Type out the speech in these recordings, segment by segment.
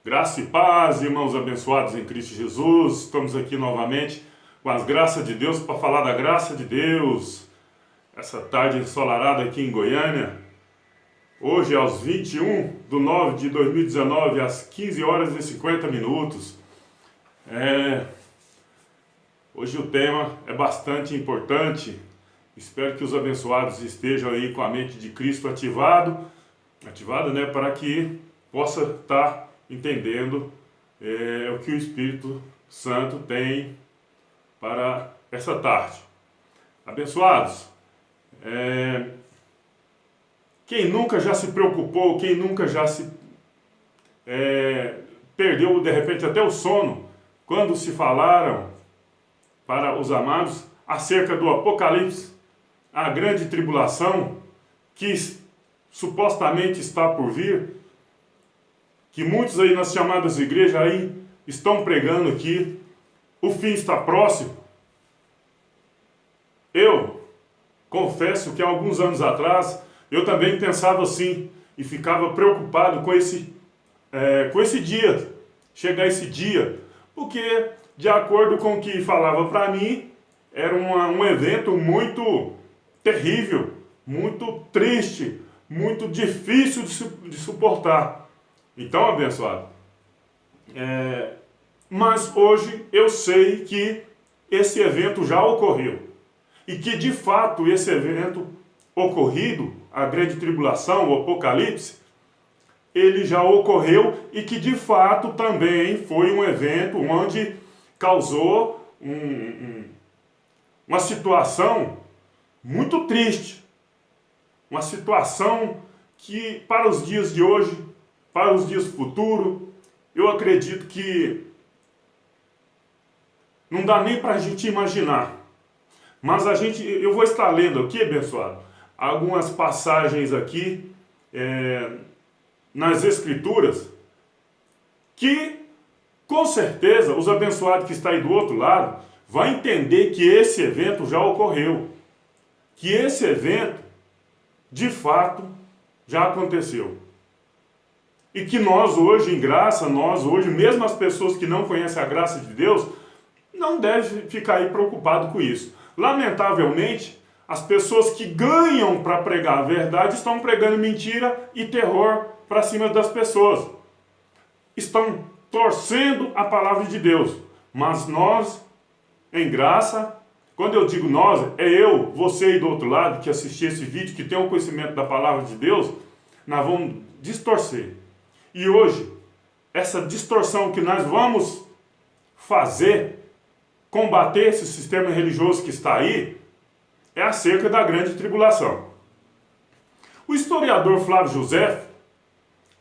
Graça e paz, irmãos abençoados em Cristo Jesus. Estamos aqui novamente com as graças de Deus para falar da graça de Deus. Essa tarde ensolarada aqui em Goiânia. Hoje, aos 21/9/2019, às 15 horas e 50 minutos. Hoje o tema é bastante importante. Espero que os abençoados estejam aí com a mente de Cristo ativada, né, para que possa estar entendendo o que o Espírito Santo tem para essa tarde. Abençoados, quem nunca já se preocupou, quem nunca já se perdeu de repente até o sono, quando se falaram para os amados acerca do Apocalipse, a grande tribulação que supostamente está por vir, que muitos aí nas chamadas igrejas aí estão pregando que o fim está próximo. Eu confesso que há alguns anos atrás eu também pensava assim e ficava preocupado com esse dia, chegar esse dia, porque de acordo com o que falava para mim, era um evento muito terrível, muito triste, muito difícil de suportar. Então, abençoado, mas hoje eu sei que esse evento já ocorreu. E que de fato esse evento ocorrido, a grande tribulação, o Apocalipse, ele já ocorreu e que de fato também foi um evento onde causou uma situação muito triste. Uma situação que para os dias de hoje, para os dias futuros, eu acredito que não dá nem para a gente imaginar. Mas eu vou estar lendo aqui, abençoado, algumas passagens aqui nas Escrituras, que com certeza os abençoados que estão aí do outro lado vão entender que esse evento já ocorreu. Que esse evento, de fato, já aconteceu. E que nós hoje, em graça, mesmo as pessoas que não conhecem a graça de Deus, não devem ficar aí preocupados com isso. Lamentavelmente, as pessoas que ganham para pregar a verdade estão pregando mentira e terror para cima das pessoas. Estão torcendo a palavra de Deus. Mas nós, em graça, quando eu digo nós, é eu, você aí do outro lado, que assistiu esse vídeo, que tem um conhecimento da palavra de Deus, nós vamos distorcer. E hoje, essa distorção que nós vamos fazer, combater esse sistema religioso que está aí, é acerca da grande tribulação. O historiador Flávio José,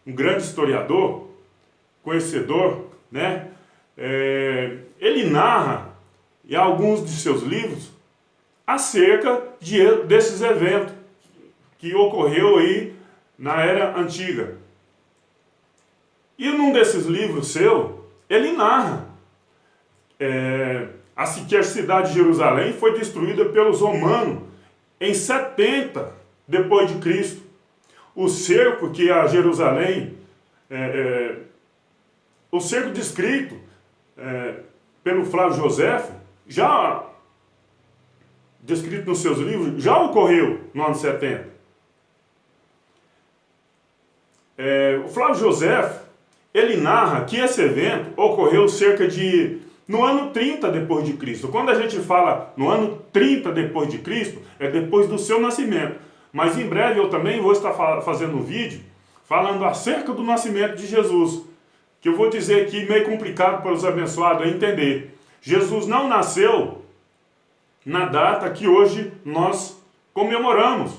um grande historiador, conhecedor, né? Ele narra em alguns de seus livros acerca desses eventos que ocorreu aí na era antiga. E num desses livros seu, ele narra que a cidade de Jerusalém foi destruída pelos romanos em 70 depois de Cristo. O cerco que a Jerusalém, o cerco descrito pelo Flávio José, já descrito nos seus livros, já ocorreu no ano 70. O Flávio José, ele narra que esse evento ocorreu no ano 30 depois de Cristo. Quando a gente fala no ano 30 depois de Cristo, é depois do seu nascimento. Mas em breve eu também vou estar fazendo um vídeo falando acerca do nascimento de Jesus, que eu vou dizer aqui meio complicado para os abençoados entender. Jesus não nasceu na data que hoje nós comemoramos,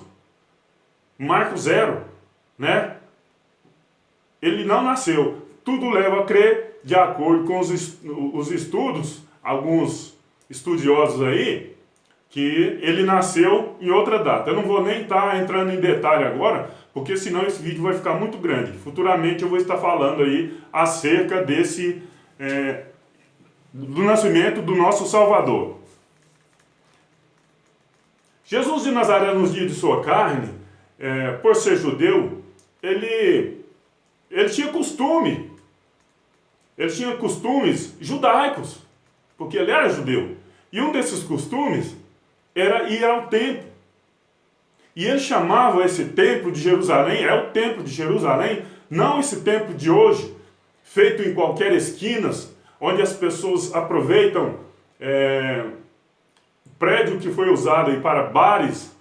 Marco 0, né? Ele não nasceu. Tudo leva a crer, de acordo com os estudos, alguns estudiosos aí, que ele nasceu em outra data. Eu não vou nem estar entrando em detalhe agora, porque senão esse vídeo vai ficar muito grande. Futuramente eu vou estar falando aí acerca do nascimento do nosso Salvador. Jesus de Nazaré, nos dias de sua carne, por ser judeu, ele tinha costume ele tinha costumes judaicos, porque ele era judeu. E um desses costumes era ir ao templo. E ele chamava esse templo de Jerusalém, é o templo de Jerusalém, não esse templo de hoje, feito em qualquer esquina, onde as pessoas aproveitam prédio que foi usado aí para bares,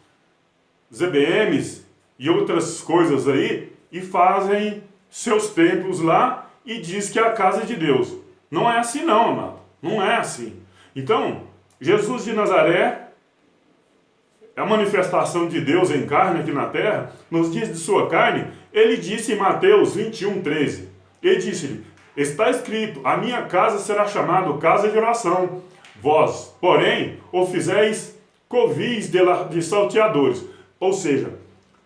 ZBMs e outras coisas aí, e fazem seus templos lá e diz que é a casa de Deus. Não é assim não, amado. Não é assim. Então, Jesus de Nazaré é a manifestação de Deus em carne aqui na terra. Nos dias de sua carne, ele disse em Mateus 21:13, ele disse-lhe: está escrito, a minha casa será chamada casa de oração. Vós, porém, o fizeis covis de salteadores. Ou seja,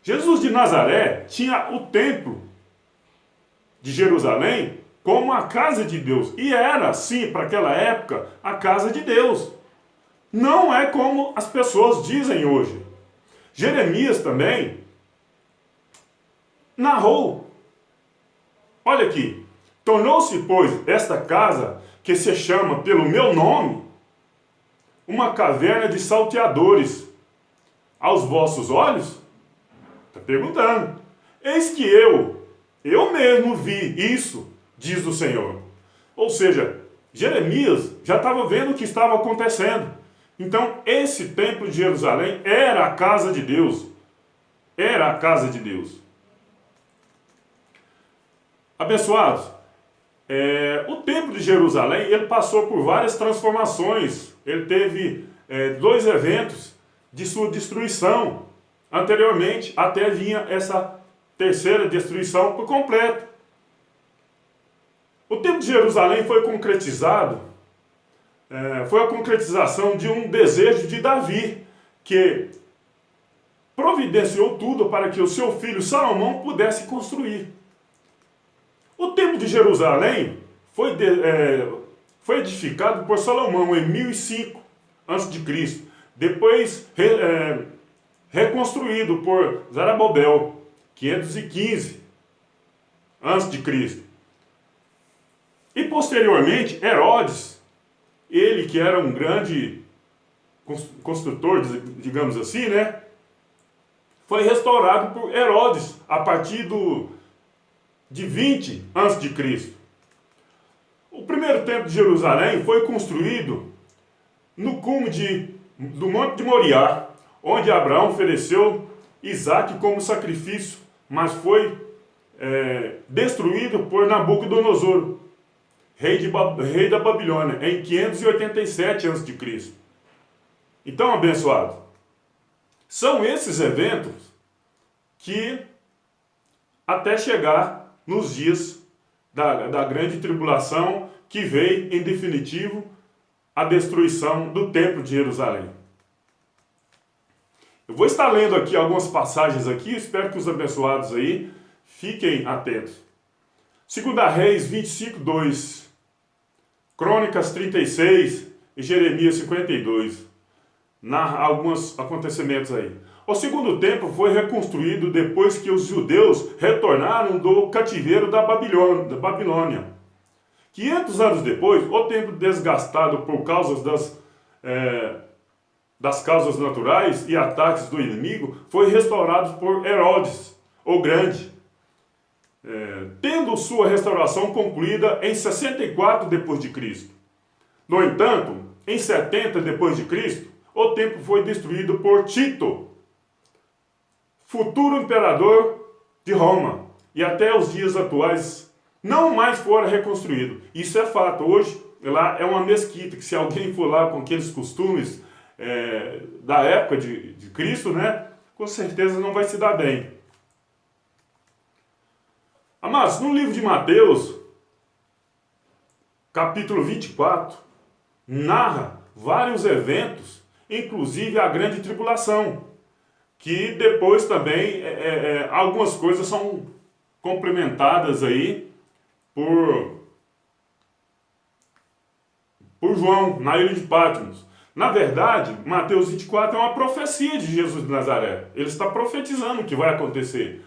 Jesus de Nazaré tinha o templo de Jerusalém como a casa de Deus. E era, sim, para aquela época, a casa de Deus. Não é como as pessoas dizem hoje. Jeremias também narrou. Olha aqui. Tornou-se, pois, esta casa, que se chama pelo meu nome, uma caverna de salteadores. Aos vossos olhos? Está perguntando. Eis que eu mesmo vi isso, diz o Senhor. Ou seja, Jeremias já estava vendo o que estava acontecendo. Então, esse templo de Jerusalém era a casa de Deus. Era a casa de Deus. Abençoados, o templo de Jerusalém, ele passou por várias transformações. Ele teve 2 eventos de sua destruição. Anteriormente, até vinha essa terceira destruição por completo. O templo de Jerusalém foi concretizado, foi a concretização de um desejo de Davi, que providenciou tudo para que o seu filho Salomão pudesse construir. O templo de Jerusalém foi edificado por Salomão em 1005 a.C., depois reconstruído por Zorobabel, 515 a.C. E posteriormente, Herodes, ele que era um grande construtor, digamos assim, né? Foi restaurado por Herodes a partir de 20 a.C. O primeiro templo de Jerusalém foi construído no cume do Monte de Moriá, onde Abraão ofereceu Isaque como sacrifício, mas foi destruído por Nabucodonosor, rei da Babilônia, em 587 a.C. Então, abençoado, são esses eventos que até chegar nos dias da grande tribulação, que veio, em definitivo, a destruição do templo de Jerusalém. Eu vou estar lendo aqui algumas passagens aqui, espero que os abençoados aí fiquem atentos. 2 Reis 25:2, Crônicas 36 e Jeremias 52. Narra alguns acontecimentos aí. O segundo templo foi reconstruído depois que os judeus retornaram do cativeiro da Babilônia. 500 anos depois, o templo desgastado por causa das causas naturais e ataques do inimigo foi restaurado por Herodes, o Grande, tendo sua restauração concluída em 64 d.C. No entanto, em 70 d.C., o templo foi destruído por Tito, futuro imperador de Roma, e até os dias atuais não mais fora reconstruído. Isso é fato. Hoje lá é uma mesquita, que se alguém for lá com aqueles costumes da época de Cristo, né, com certeza não vai se dar bem. Amados, no livro de Mateus, capítulo 24, narra vários eventos, inclusive a grande tribulação, que depois também algumas coisas são complementadas aí por João, na ilha de Patmos. Na verdade, Mateus 24 é uma profecia de Jesus de Nazaré. Ele está profetizando o que vai acontecer.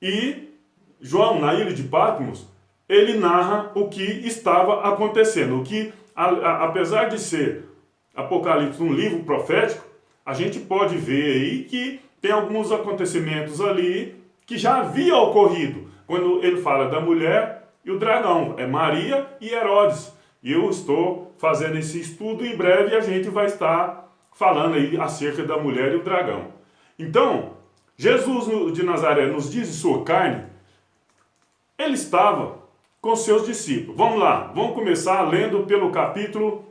E João, na ilha de Patmos, ele narra o que estava acontecendo. O que, apesar de ser Apocalipse um livro profético, a gente pode ver aí que tem alguns acontecimentos ali que já havia ocorrido. Quando ele fala da mulher e o dragão, é Maria e Herodes. E eu estou fazendo esse estudo, em breve a gente vai estar falando aí acerca da mulher e o dragão. Então, Jesus de Nazaré nos diz de sua carne, ele estava com seus discípulos. Vamos lá, vamos começar lendo pelo capítulo,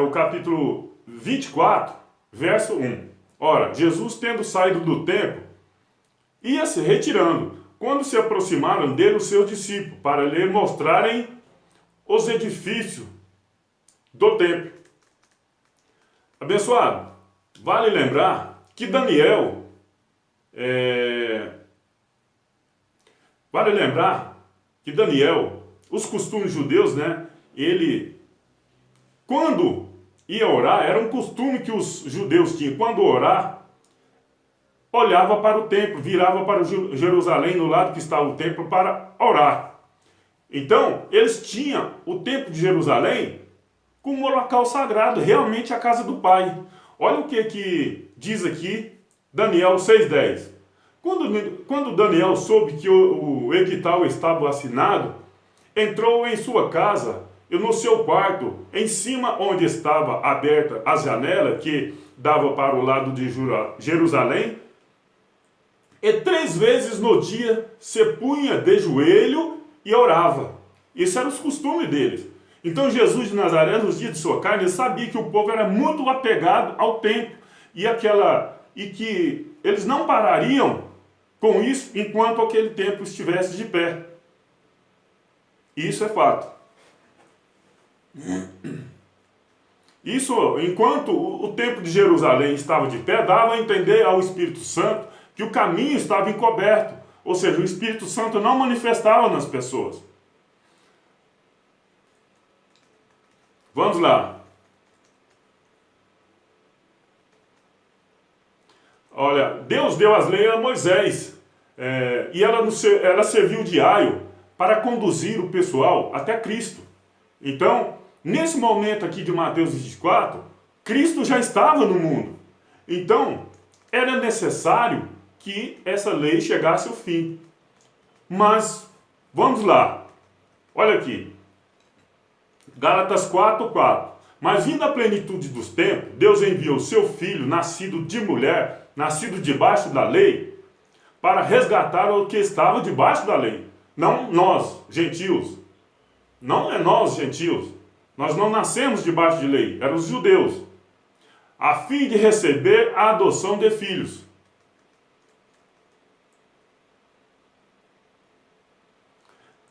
o capítulo 24, verso 1. Ora, Jesus, tendo saído do templo, ia se retirando, quando se aproximaram dele os seus discípulos, para lhe mostrarem os edifícios do templo. Abençoado, vale lembrar que Daniel, os costumes judeus, né, ele, quando ia orar, era um costume que os judeus tinham, quando orar, olhava para o templo, virava para Jerusalém, no lado que estava o templo, para orar. Então, eles tinham o templo de Jerusalém como um local sagrado, realmente a casa do Pai. Olha o que diz aqui Daniel 6,10. Quando Daniel soube que o edital estava assinado, entrou em sua casa e no seu quarto, em cima onde estava aberta a janela que dava para o lado de Jerusalém, e 3 vezes no dia se punha de joelho e orava. Isso era os costumes deles. Então Jesus de Nazaré, nos dias de sua carne, ele sabia que o povo era muito apegado ao templo e que eles não parariam com isso enquanto aquele templo estivesse de pé. Isso é fato. Isso, enquanto o templo de Jerusalém estava de pé, dava a entender ao Espírito Santo que o caminho estava encoberto. Ou seja, o Espírito Santo não manifestava nas pessoas. Vamos lá. Olha, Deus deu as leis a Moisés. E ela serviu de aio para conduzir o pessoal até Cristo. Então, nesse momento aqui de Mateus 24, Cristo já estava no mundo. Então, era necessário que essa lei chegasse ao fim. Mas, vamos lá. Olha aqui. Gálatas 4:4. Mas vindo a plenitude dos tempos, Deus enviou seu Filho, nascido de mulher, nascido debaixo da lei, para resgatar o que estava debaixo da lei. Não nós, gentios. Não é nós, gentios. Nós não nascemos debaixo de lei, eram os judeus. A fim de receber a adoção de filhos.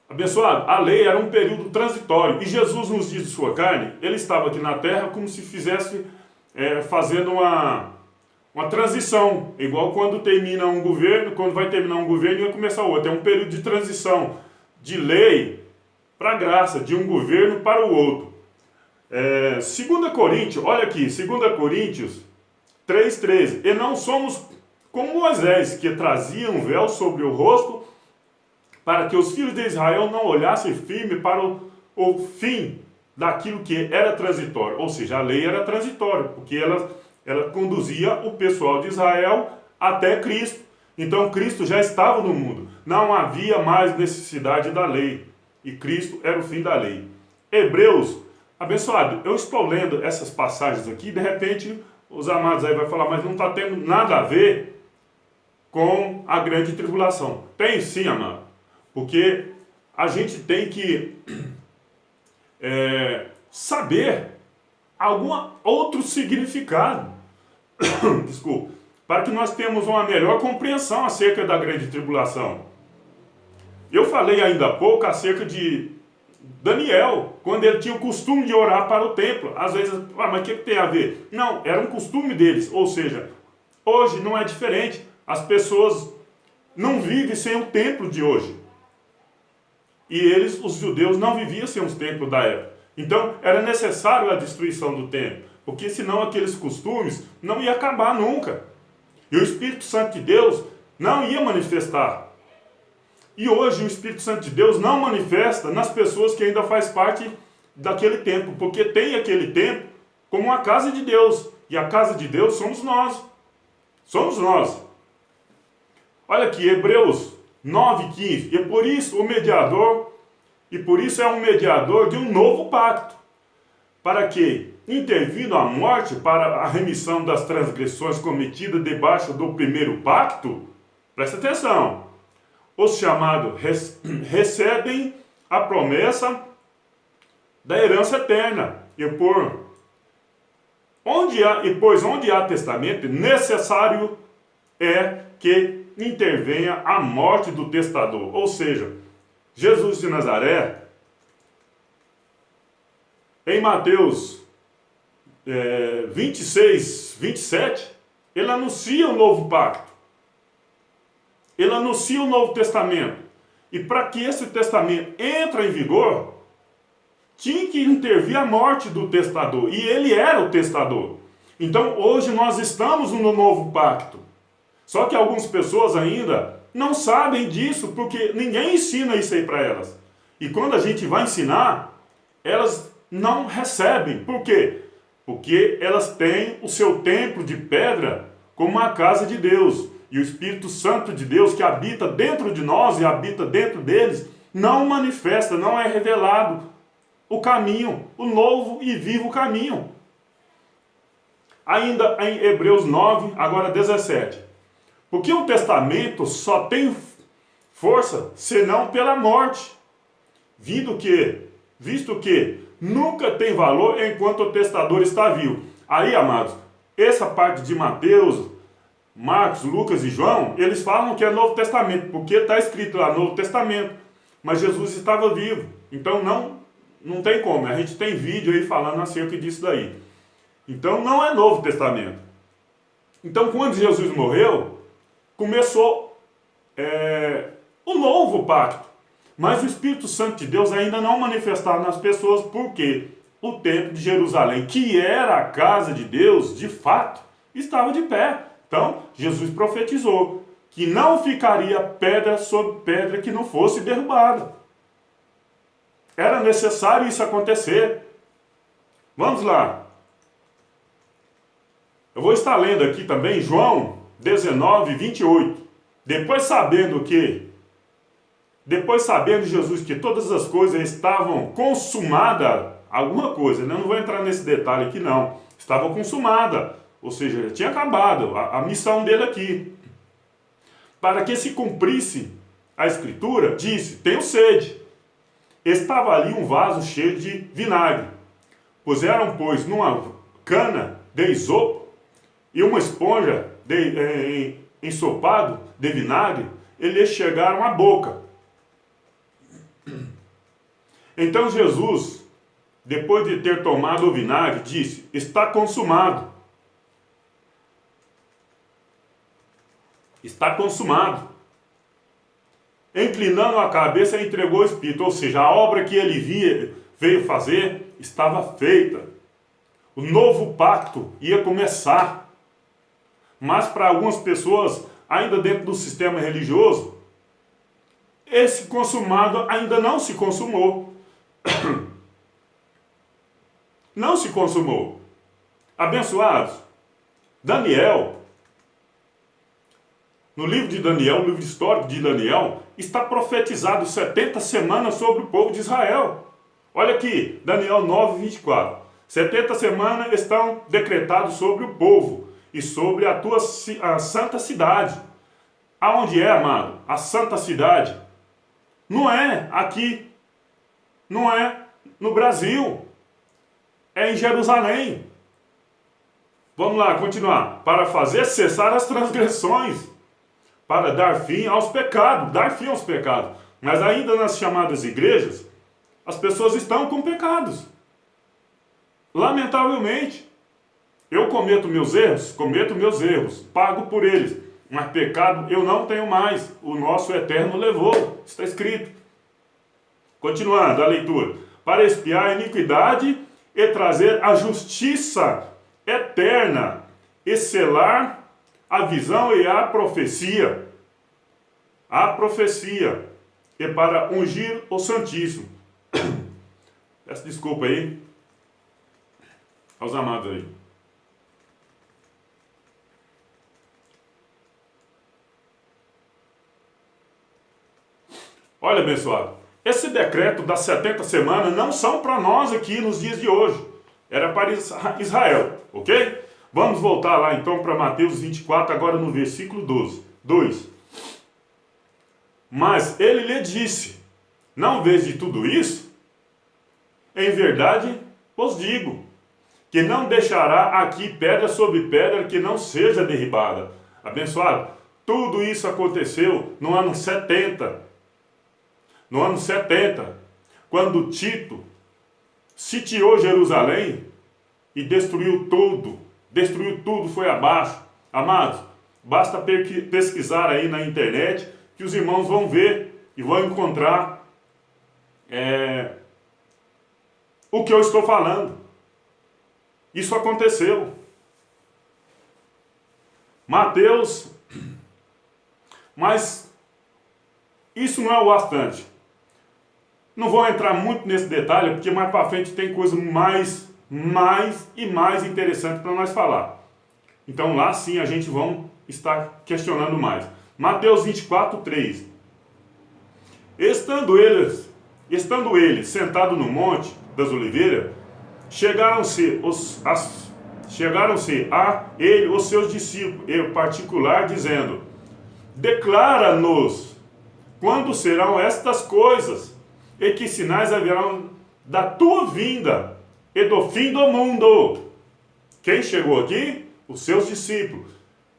Abençoado, a lei era um período transitório. E Jesus, nos dias de sua carne, ele estava aqui na terra como se fizesse, fazendo uma transição. Igual quando termina um governo, quando vai terminar um governo e vai começar outro. É um período de transição, de lei para graça, de um governo para o outro. 2 Coríntios, olha aqui, 2 Coríntios 3,13. E não somos como Moisés, que trazia um véu sobre o rosto, para que os filhos de Israel não olhassem firme para o fim daquilo que era transitório. Ou seja, a lei era transitória, porque ela conduzia o pessoal de Israel até Cristo. Então Cristo já estava no mundo. Não havia mais necessidade da lei. E Cristo era o fim da lei. Hebreus, abençoado, eu estou lendo essas passagens aqui, de repente os amados aí vão falar, mas não está tendo nada a ver com a grande tribulação. Tem sim, amado. Porque a gente tem que saber algum outro significado, desculpa, para que nós tenhamos uma melhor compreensão acerca da grande tribulação. Eu falei ainda há pouco acerca de Daniel, quando ele tinha o costume de orar para o templo. Às vezes, mas o que tem a ver? Não, era um costume deles, ou seja, hoje não é diferente. As pessoas não vivem sem o templo de hoje. E eles, os judeus, não viviam sem os templos da época. Então, era necessário a destruição do templo, porque senão aqueles costumes não iam acabar nunca. E o Espírito Santo de Deus não ia manifestar. E hoje o Espírito Santo de Deus não manifesta nas pessoas que ainda faz parte daquele tempo, porque tem aquele tempo como uma casa de Deus, e a casa de Deus somos nós. Somos nós. Olha aqui, Hebreus 9:15. E por isso é um mediador de um novo pacto, para que, intervindo a morte para a remissão das transgressões cometidas debaixo do primeiro pacto, presta atenção, os chamados recebem a promessa da herança eterna. Pois onde há testamento, necessário é que intervenha a morte do testador. Ou seja, Jesus de Nazaré, em Mateus 26, 27, ele anuncia o novo pacto. Ele anuncia o Novo Testamento. E para que esse testamento entre em vigor, tinha que intervir a morte do testador. E ele era o testador. Então hoje nós estamos no novo pacto. Só que algumas pessoas ainda não sabem disso, porque ninguém ensina isso aí para elas. E quando a gente vai ensinar, elas não recebem. Por quê? Porque elas têm o seu templo de pedra como uma casa de Deus. E o Espírito Santo de Deus, que habita dentro de nós e habita dentro deles, não manifesta, não é revelado o caminho, o novo e vivo caminho. Ainda em Hebreus 9, agora 17. Porque o testamento só tem força senão pela morte, visto que nunca tem valor enquanto o testador está vivo. Aí, amados, essa parte de Mateus, Marcos, Lucas e João, eles falam que é Novo Testamento, porque está escrito lá Novo Testamento, mas Jesus estava vivo, então não tem como, a gente tem vídeo aí falando acerca disso daí. Então não é Novo Testamento. Então quando Jesus morreu, começou o novo pacto, mas o Espírito Santo de Deus ainda não manifestava nas pessoas, porque o templo de Jerusalém, que era a casa de Deus, de fato, estava de pé. Então, Jesus profetizou que não ficaria pedra sobre pedra que não fosse derrubada. Era necessário isso acontecer. Vamos lá. Eu vou estar lendo aqui também João 19, 28. Depois sabendo Jesus que todas as coisas estavam consumadas, alguma coisa, né? Eu não vou entrar nesse detalhe aqui não, estava consumada. Ou seja, já tinha acabado a missão dele aqui. Para que se cumprisse a escritura, disse, tenho sede. Estava ali um vaso cheio de vinagre. Puseram, pois, numa cana de isopo e uma esponja ensopado de vinagre, e lhe chegaram à boca. Então Jesus, depois de ter tomado o vinagre, disse, está consumado. Está consumado. Inclinando a cabeça, entregou o Espírito. Ou seja, a obra que ele veio fazer estava feita. O novo pacto ia começar. Mas para algumas pessoas, ainda dentro do sistema religioso, esse consumado ainda não se consumou. Não se consumou. Abençoados, Daniel, no livro de Daniel, no livro histórico de Daniel, está profetizado 70 semanas sobre o povo de Israel. Olha aqui, Daniel 9, 24. 70 semanas estão decretadas sobre o povo e sobre a santa cidade. Aonde é, amado? A santa cidade. Não é aqui. Não é no Brasil. É em Jerusalém. Vamos lá, continuar. Para fazer cessar as transgressões. Para dar fim aos pecados. Dar fim aos pecados. Mas ainda nas chamadas igrejas, as pessoas estão com pecados. Lamentavelmente. Eu cometo meus erros, pago por eles. Mas pecado eu não tenho mais. O nosso eterno levou. Está escrito. Continuando a leitura. Para expiar a iniquidade e trazer a justiça eterna e selar a visão e a profecia. A profecia. e para ungir o Santíssimo. Peço desculpa aí aos amados aí. Olha, abençoado, esse decreto das 70 semanas não são para nós aqui nos dias de hoje. Era para Israel, ok? Vamos voltar lá então para Mateus 24, agora no versículo 2. Mas ele lhe disse: não vês de tudo isso? Em verdade vos digo, que não deixará aqui pedra sobre pedra que não seja derribada. Abençoado, tudo isso aconteceu no ano 70. No ano 70, quando Tito sitiou Jerusalém e destruiu tudo, foi abaixo. Amados, basta pesquisar aí na internet que os irmãos vão ver e vão encontrar o que eu estou falando. Isso aconteceu. Mateus, mas isso não é o bastante. Não vou entrar muito nesse detalhe, porque mais para frente tem coisa mais interessante para nós falar. Então lá sim a gente vai estar questionando mais. Mateus 24, 3. Estando ele sentado no monte das oliveiras, chegaram-se a ele os seus discípulos, em particular, dizendo: declara-nos quando serão estas coisas, e que sinais haverão da tua vinda e do fim do mundo. Quem chegou aqui? Os seus discípulos.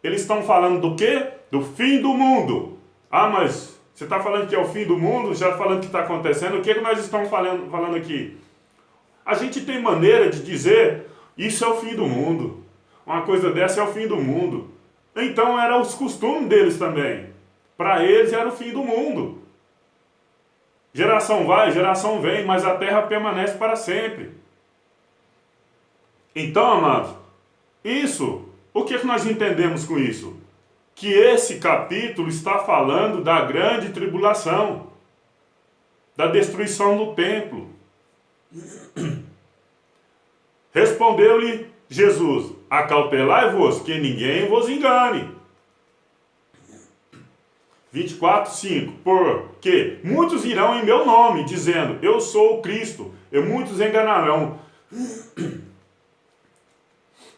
Eles estão falando do quê? Do fim do mundo. Ah, mas você está falando que é o fim do mundo? Já falando que está acontecendo? O que nós estamos falando aqui? A gente tem maneira de dizer: isso é o fim do mundo. Uma coisa dessa é o fim do mundo. Então eram os costumes deles também. Para eles era o fim do mundo. Geração vai, geração vem, mas a terra permanece para sempre. Então, amados, o que nós entendemos com isso? Que esse capítulo está falando da grande tribulação, da destruição do templo. Respondeu-lhe Jesus: acautelai-vos, que ninguém vos engane. 24, 5. Porque muitos irão em meu nome, dizendo: eu sou o Cristo, e muitos enganarão.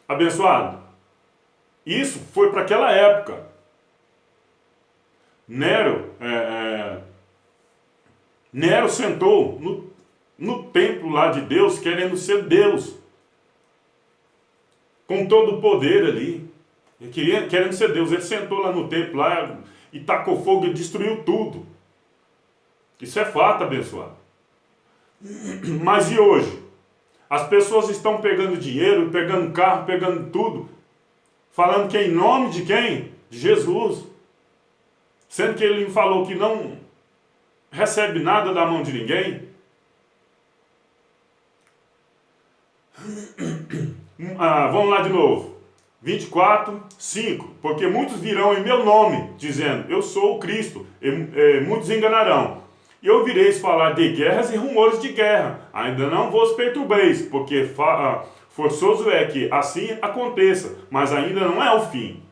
Abençoado, isso foi para aquela época. Nero sentou no templo lá de Deus, querendo ser Deus, com todo o poder ali, querendo ser Deus. Ele sentou lá no templo lá, e tacou fogo e destruiu tudo. Isso é fato, abençoado. Mas e hoje? As pessoas estão pegando dinheiro, pegando carro, pegando tudo, falando que é em nome de quem? De Jesus. Sendo que ele falou que não recebe nada da mão de ninguém. Vamos lá de novo. 24, 5. Porque muitos virão em meu nome, dizendo: eu sou o Cristo, e muitos enganarão. E ouvireis falar de guerras e rumores de guerra. Ainda não vos perturbeis, porque forçoso é que assim aconteça, mas ainda não é o fim.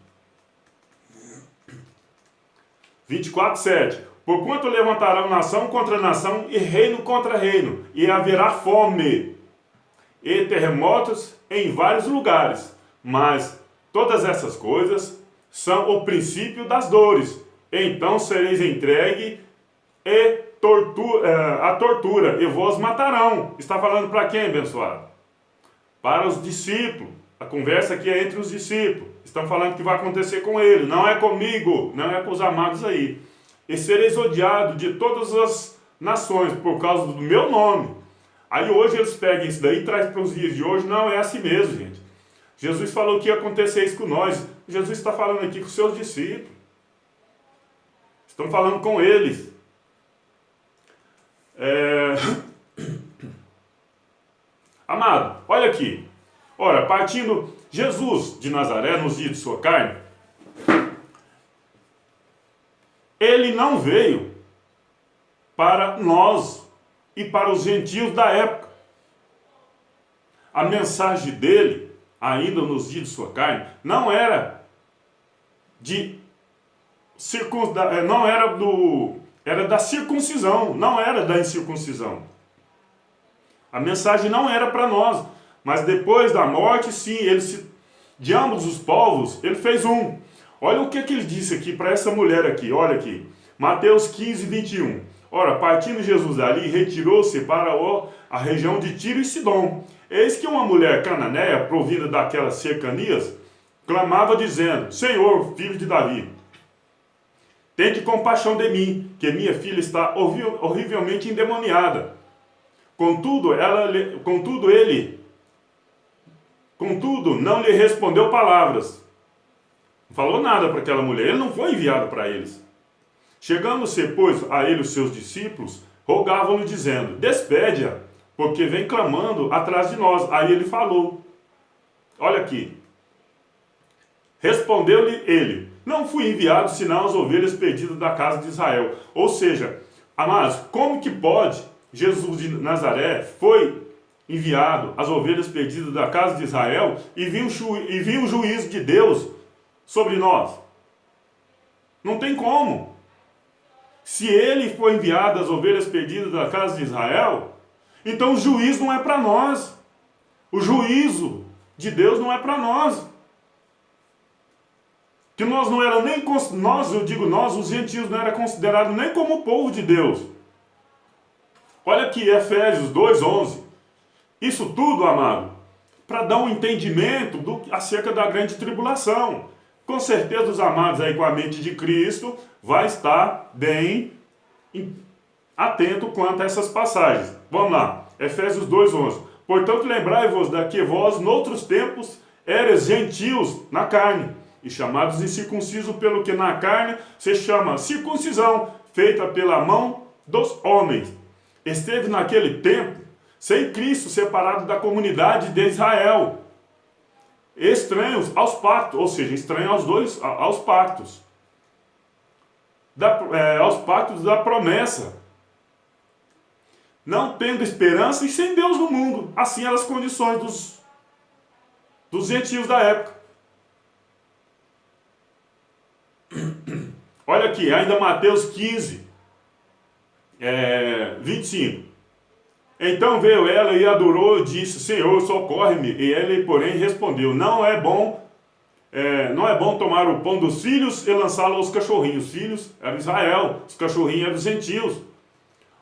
24, 7. Porquanto levantarão nação contra nação e reino contra reino, e haverá fome e terremotos em vários lugares. Mas todas essas coisas são o princípio das dores. Então sereis entregue a tortura, e vos matarão. Está falando para quem, abençoado? Para os discípulos. A conversa aqui é entre os discípulos. Estão falando que vai acontecer com ele. Não é comigo, não é com os amados aí. E sereis odiados de todas as nações por causa do meu nome. Aí hoje eles pegam isso daí e trazem para os dias de hoje. Não, é assim mesmo, gente. Jesus falou que ia acontecer isso com nós. Jesus está falando aqui com os seus discípulos. Estão falando com eles. Amado, olha aqui. Ora, partindo Jesus de Nazaré nos dias de sua carne, ele não veio para nós e para os gentios da época. A mensagem dele, ainda nos dias de sua carne, não era era da circuncisão, não era da incircuncisão. A mensagem não era para nós, mas depois da morte, sim, de ambos os povos, ele fez um. Olha o que ele disse aqui para essa mulher aqui, olha aqui, Mateus 15, 21. Ora, partindo Jesus dali, retirou-se para a região de Tiro e Sidom. Eis que uma mulher cananeia, provida daquelas cercanias, clamava dizendo, Senhor, filho de Davi, tende compaixão de mim, que minha filha está horrivelmente endemoniada. Contudo, não lhe respondeu palavras. Não falou nada para aquela mulher, ele não foi enviado para eles. Chegando-se, pois, a ele os seus discípulos, rogavam-lhe dizendo, despede-a, porque vem clamando atrás de nós. Aí ele falou, olha aqui, respondeu-lhe ele, não fui enviado senão as ovelhas perdidas da casa de Israel. Ou seja, amados, como que pode Jesus de Nazaré foi enviado às ovelhas perdidas da casa de Israel e viu o juízo de Deus sobre nós? Não tem como. Se ele foi enviado às ovelhas perdidas da casa de Israel, então o juízo não é para nós. O juízo de Deus não é para nós. Que nós não era nem nós, os gentios, não era considerado nem como povo de Deus. Olha aqui, Efésios 2:11. Isso tudo, amado, para dar um entendimento acerca da grande tribulação. Com certeza os amados aí com a mente de Cristo vai estar bem atento quanto a essas passagens. Vamos lá, Efésios 2:11. Portanto, lembrai-vos da que vós, noutros tempos, eres gentios na carne, e chamados incircuncisos pelo que na carne se chama circuncisão, feita pela mão dos homens. Esteve naquele tempo, sem Cristo, separado da comunidade de Israel, estranhos aos pactos, ou seja, estranhos aos pactos, aos pactos da promessa, não tendo esperança e sem Deus no mundo. Assim eram as condições dos gentios da época. Olha aqui, ainda Mateus 15, 25. Então veio ela e adorou e disse, Senhor, socorre-me. E ele, porém, respondeu, não é bom tomar o pão dos filhos e lançá-lo aos cachorrinhos. Os filhos eram Israel, os cachorrinhos eram os gentios.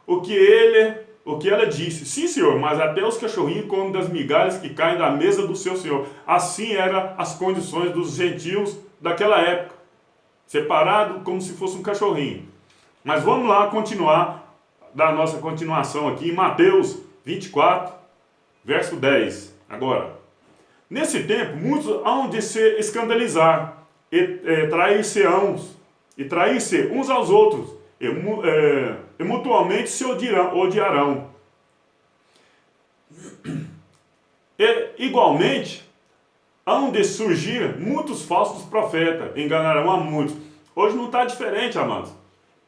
O que ela disse, sim, Senhor, mas até os cachorrinhos comem das migalhas que caem da mesa do seu Senhor. Assim eram as condições dos gentios daquela época, separado como se fosse um cachorrinho. Mas vamos lá continuar, da nossa continuação aqui em Mateus 24, verso 10. Agora, nesse tempo, muitos hão de se escandalizar, e trair-se uns aos outros, e mutuamente se odiarão. E, igualmente, hão de surgir muitos falsos profetas, enganarão a muitos. Hoje não está diferente, amados.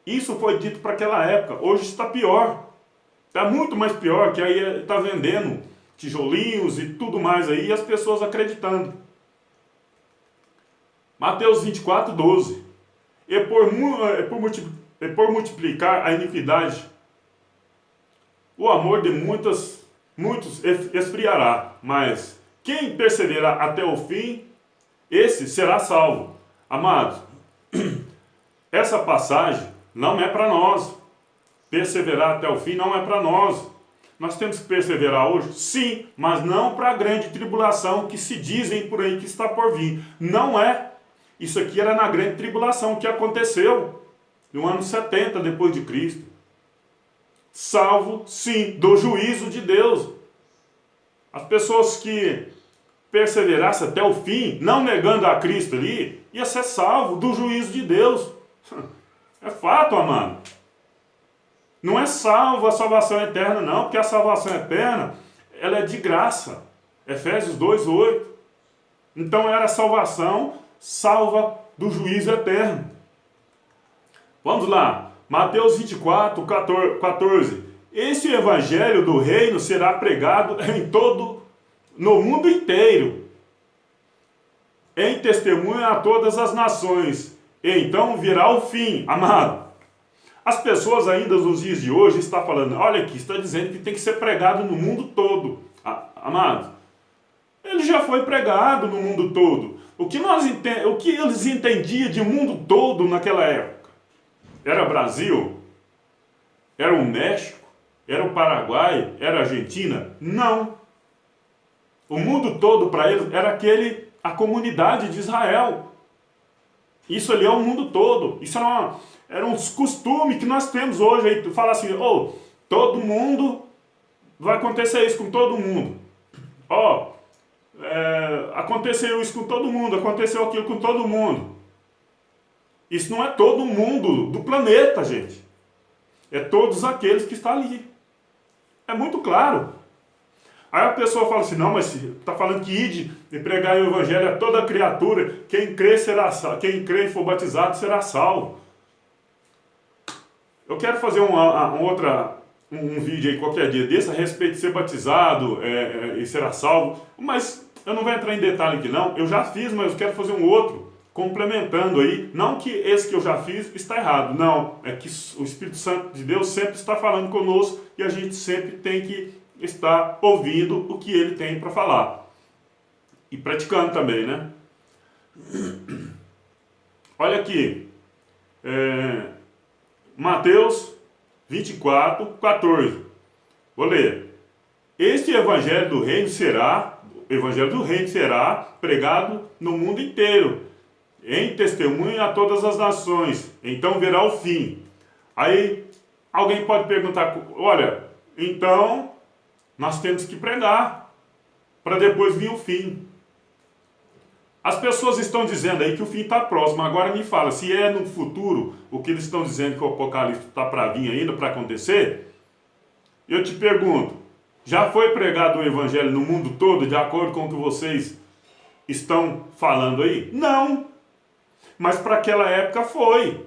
Isso foi dito para aquela época, hoje está pior. Está muito mais pior, que aí está vendendo tijolinhos e tudo mais aí, e as pessoas acreditando. Mateus 24, 12. E por multiplicar a iniquidade, o amor de muitos esfriará, mas quem perseverar até o fim, esse será salvo. Amados, essa passagem não é para nós. Perseverar até o fim não é para nós. Nós temos que perseverar hoje? Sim, mas não para a grande tribulação que se dizem por aí que está por vir. Não é. Isso aqui era na grande tribulação que aconteceu no ano 70 depois de Cristo. Salvo, sim, do juízo de Deus. As pessoas que perseverassem até o fim, não negando a Cristo ali, ia ser salvo do juízo de Deus. É fato, amado. Não é salvo a salvação eterna, não, porque a salvação eterna, ela é de graça. Efésios 2:8. Então era a salvação salva do juízo eterno. Vamos lá. Mateus 24, 14. Esse evangelho do reino será pregado no mundo inteiro, em testemunho a todas as nações. E então virá o fim, amado. As pessoas ainda nos dias de hoje estão falando, olha aqui, está dizendo que tem que ser pregado no mundo todo. Amado, ele já foi pregado no mundo todo. O que eles entendiam de mundo todo naquela época? Era Brasil? Era o México? Era o Paraguai? Era a Argentina? Não. O mundo todo para eles era a comunidade de Israel. Isso ali é o mundo todo. Isso era uns costumes que nós temos hoje. Aí tu fala assim, todo mundo, vai acontecer isso com todo mundo. Aconteceu isso com todo mundo, aconteceu aquilo com todo mundo. Isso não é todo mundo do planeta, gente. É todos aqueles que estão ali. É muito claro. Aí a pessoa fala assim, não, mas está falando que ide e pregar o evangelho a toda criatura, quem crê e for batizado será salvo. Eu quero fazer um vídeo aí qualquer dia desse a respeito de ser batizado e será salvo, mas eu não vou entrar em detalhe aqui não, eu já fiz, mas eu quero fazer um outro, complementando aí, não que esse que eu já fiz está errado, não, é que o Espírito Santo de Deus sempre está falando conosco e a gente sempre tem que estar ouvindo o que ele tem para falar. E praticando também, né? Olha aqui. Mateus 24, 14. Vou ler. Este evangelho do reino será pregado no mundo inteiro, em testemunho a todas as nações. Então verá o fim. Aí alguém pode perguntar, olha, então nós temos que pregar para depois vir o fim. As pessoas estão dizendo aí que o fim está próximo. Agora me fala, se é no futuro o que eles estão dizendo que o Apocalipse está para vir ainda, para acontecer, eu te pergunto, já foi pregado o Evangelho no mundo todo, de acordo com o que vocês estão falando aí? Não. Mas para aquela época foi.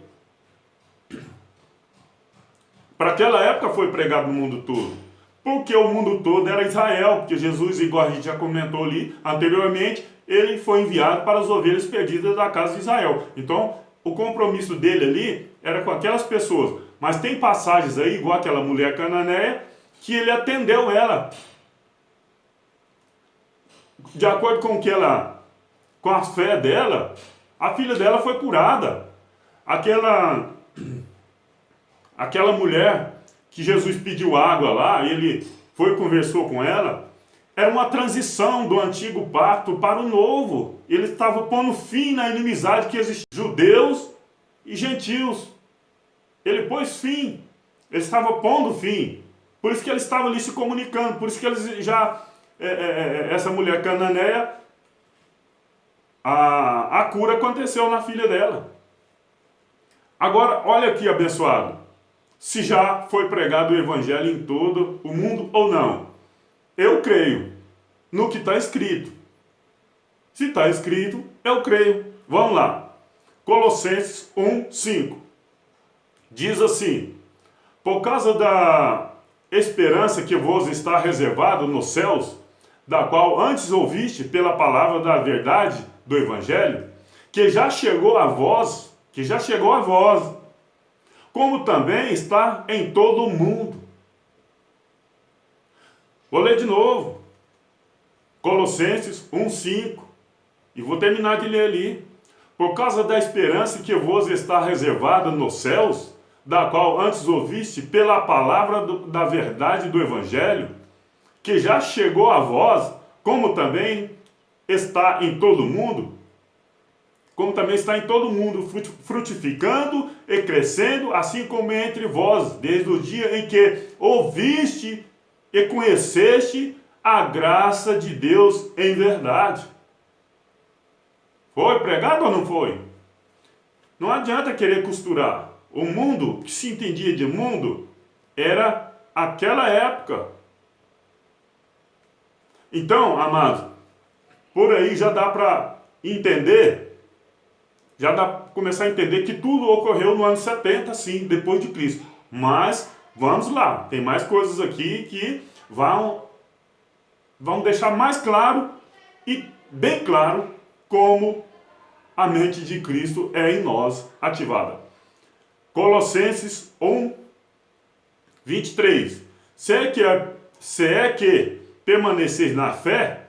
Para aquela época foi pregado no mundo todo. Porque o mundo todo era Israel, porque Jesus, igual a gente já comentou ali anteriormente, ele foi enviado para as ovelhas perdidas da casa de Israel. Então, o compromisso dele ali era com aquelas pessoas. Mas tem passagens aí, igual aquela mulher cananeia, que ele atendeu ela. De acordo com a fé dela, a filha dela foi curada. Aquela mulher que Jesus pediu água lá, ele foi e conversou com ela, era uma transição do antigo pacto para o novo. Ele estava pondo fim na inimizade que existia judeus e gentios. Ele pôs fim. Ele estava pondo fim. Por isso que ele estava ali se comunicando. Por isso que eles essa mulher cananeia, a cura aconteceu na filha dela. Agora, olha aqui, abençoado. Se já foi pregado o evangelho em todo o mundo ou não. Eu creio no que está escrito. Se está escrito, eu creio. Vamos lá. Colossenses 1, 5. Diz assim: por causa da esperança que vos está reservada nos céus, da qual antes ouviste pela palavra da verdade do evangelho, que já chegou a vós, como também está em todo o mundo. Vou ler de novo. Colossenses 1:5. E vou terminar de ler ali. Por causa da esperança que vos está reservada nos céus, da qual antes ouviste pela palavra da verdade do evangelho, que já chegou a vós, como também está em todo o mundo, frutificando e crescendo, assim como entre vós, desde o dia em que ouviste e conheceste a graça de Deus em verdade. Foi pregado ou não foi? Não adianta querer costurar. O mundo que se entendia de mundo era aquela época. Então, amados, por aí já dá para entender já dá para começar a entender que tudo ocorreu no ano 70, sim, depois de Cristo. Mas, vamos lá, tem mais coisas aqui que vão deixar mais claro e bem claro como a mente de Cristo é em nós ativada. Colossenses 1, 23. Se é que permaneceis na fé,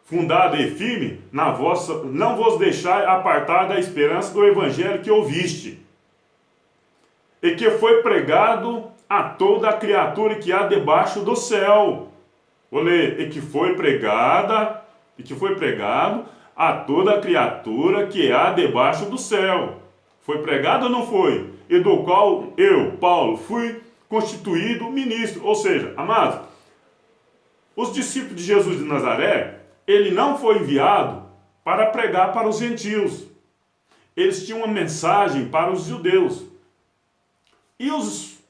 fundada e firme, não vos deixai apartar da esperança do evangelho que ouviste, e que foi pregado a toda a criatura que há debaixo do céu. Vou ler, e que foi pregado a toda a criatura que há debaixo do céu. Foi pregado ou não foi? E do qual eu, Paulo, fui constituído ministro. Ou seja, amados, os discípulos de Jesus de Nazaré, ele não foi enviado para pregar para os gentios. Eles tinham uma mensagem para os judeus. E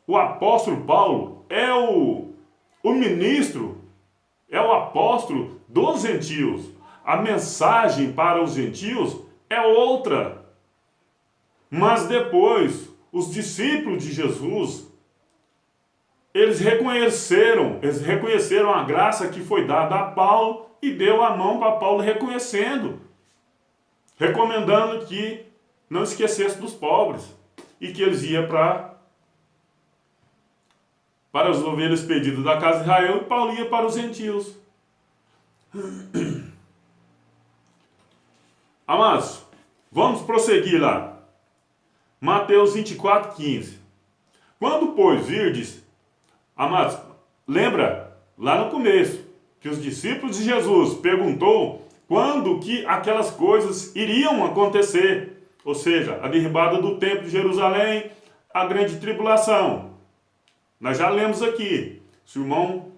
o apóstolo Paulo é o ministro, é o apóstolo dos gentios. A mensagem para os gentios é outra. Mas depois, os discípulos de Jesus, eles reconheceram a graça que foi dada a Paulo e deu a mão para Paulo reconhecendo, recomendando que não esquecesse dos pobres e que eles iam para as ovelhas perdidas da casa de Israel e Paulo ia para os gentios. Amados, vamos prosseguir lá. Mateus 24, 15. Quando, pois, virdes, amados, lembra lá no começo que os discípulos de Jesus perguntou quando que aquelas coisas iriam acontecer, ou seja, a derribada do templo de Jerusalém, a grande tribulação. Nós já lemos aqui. Se o irmão,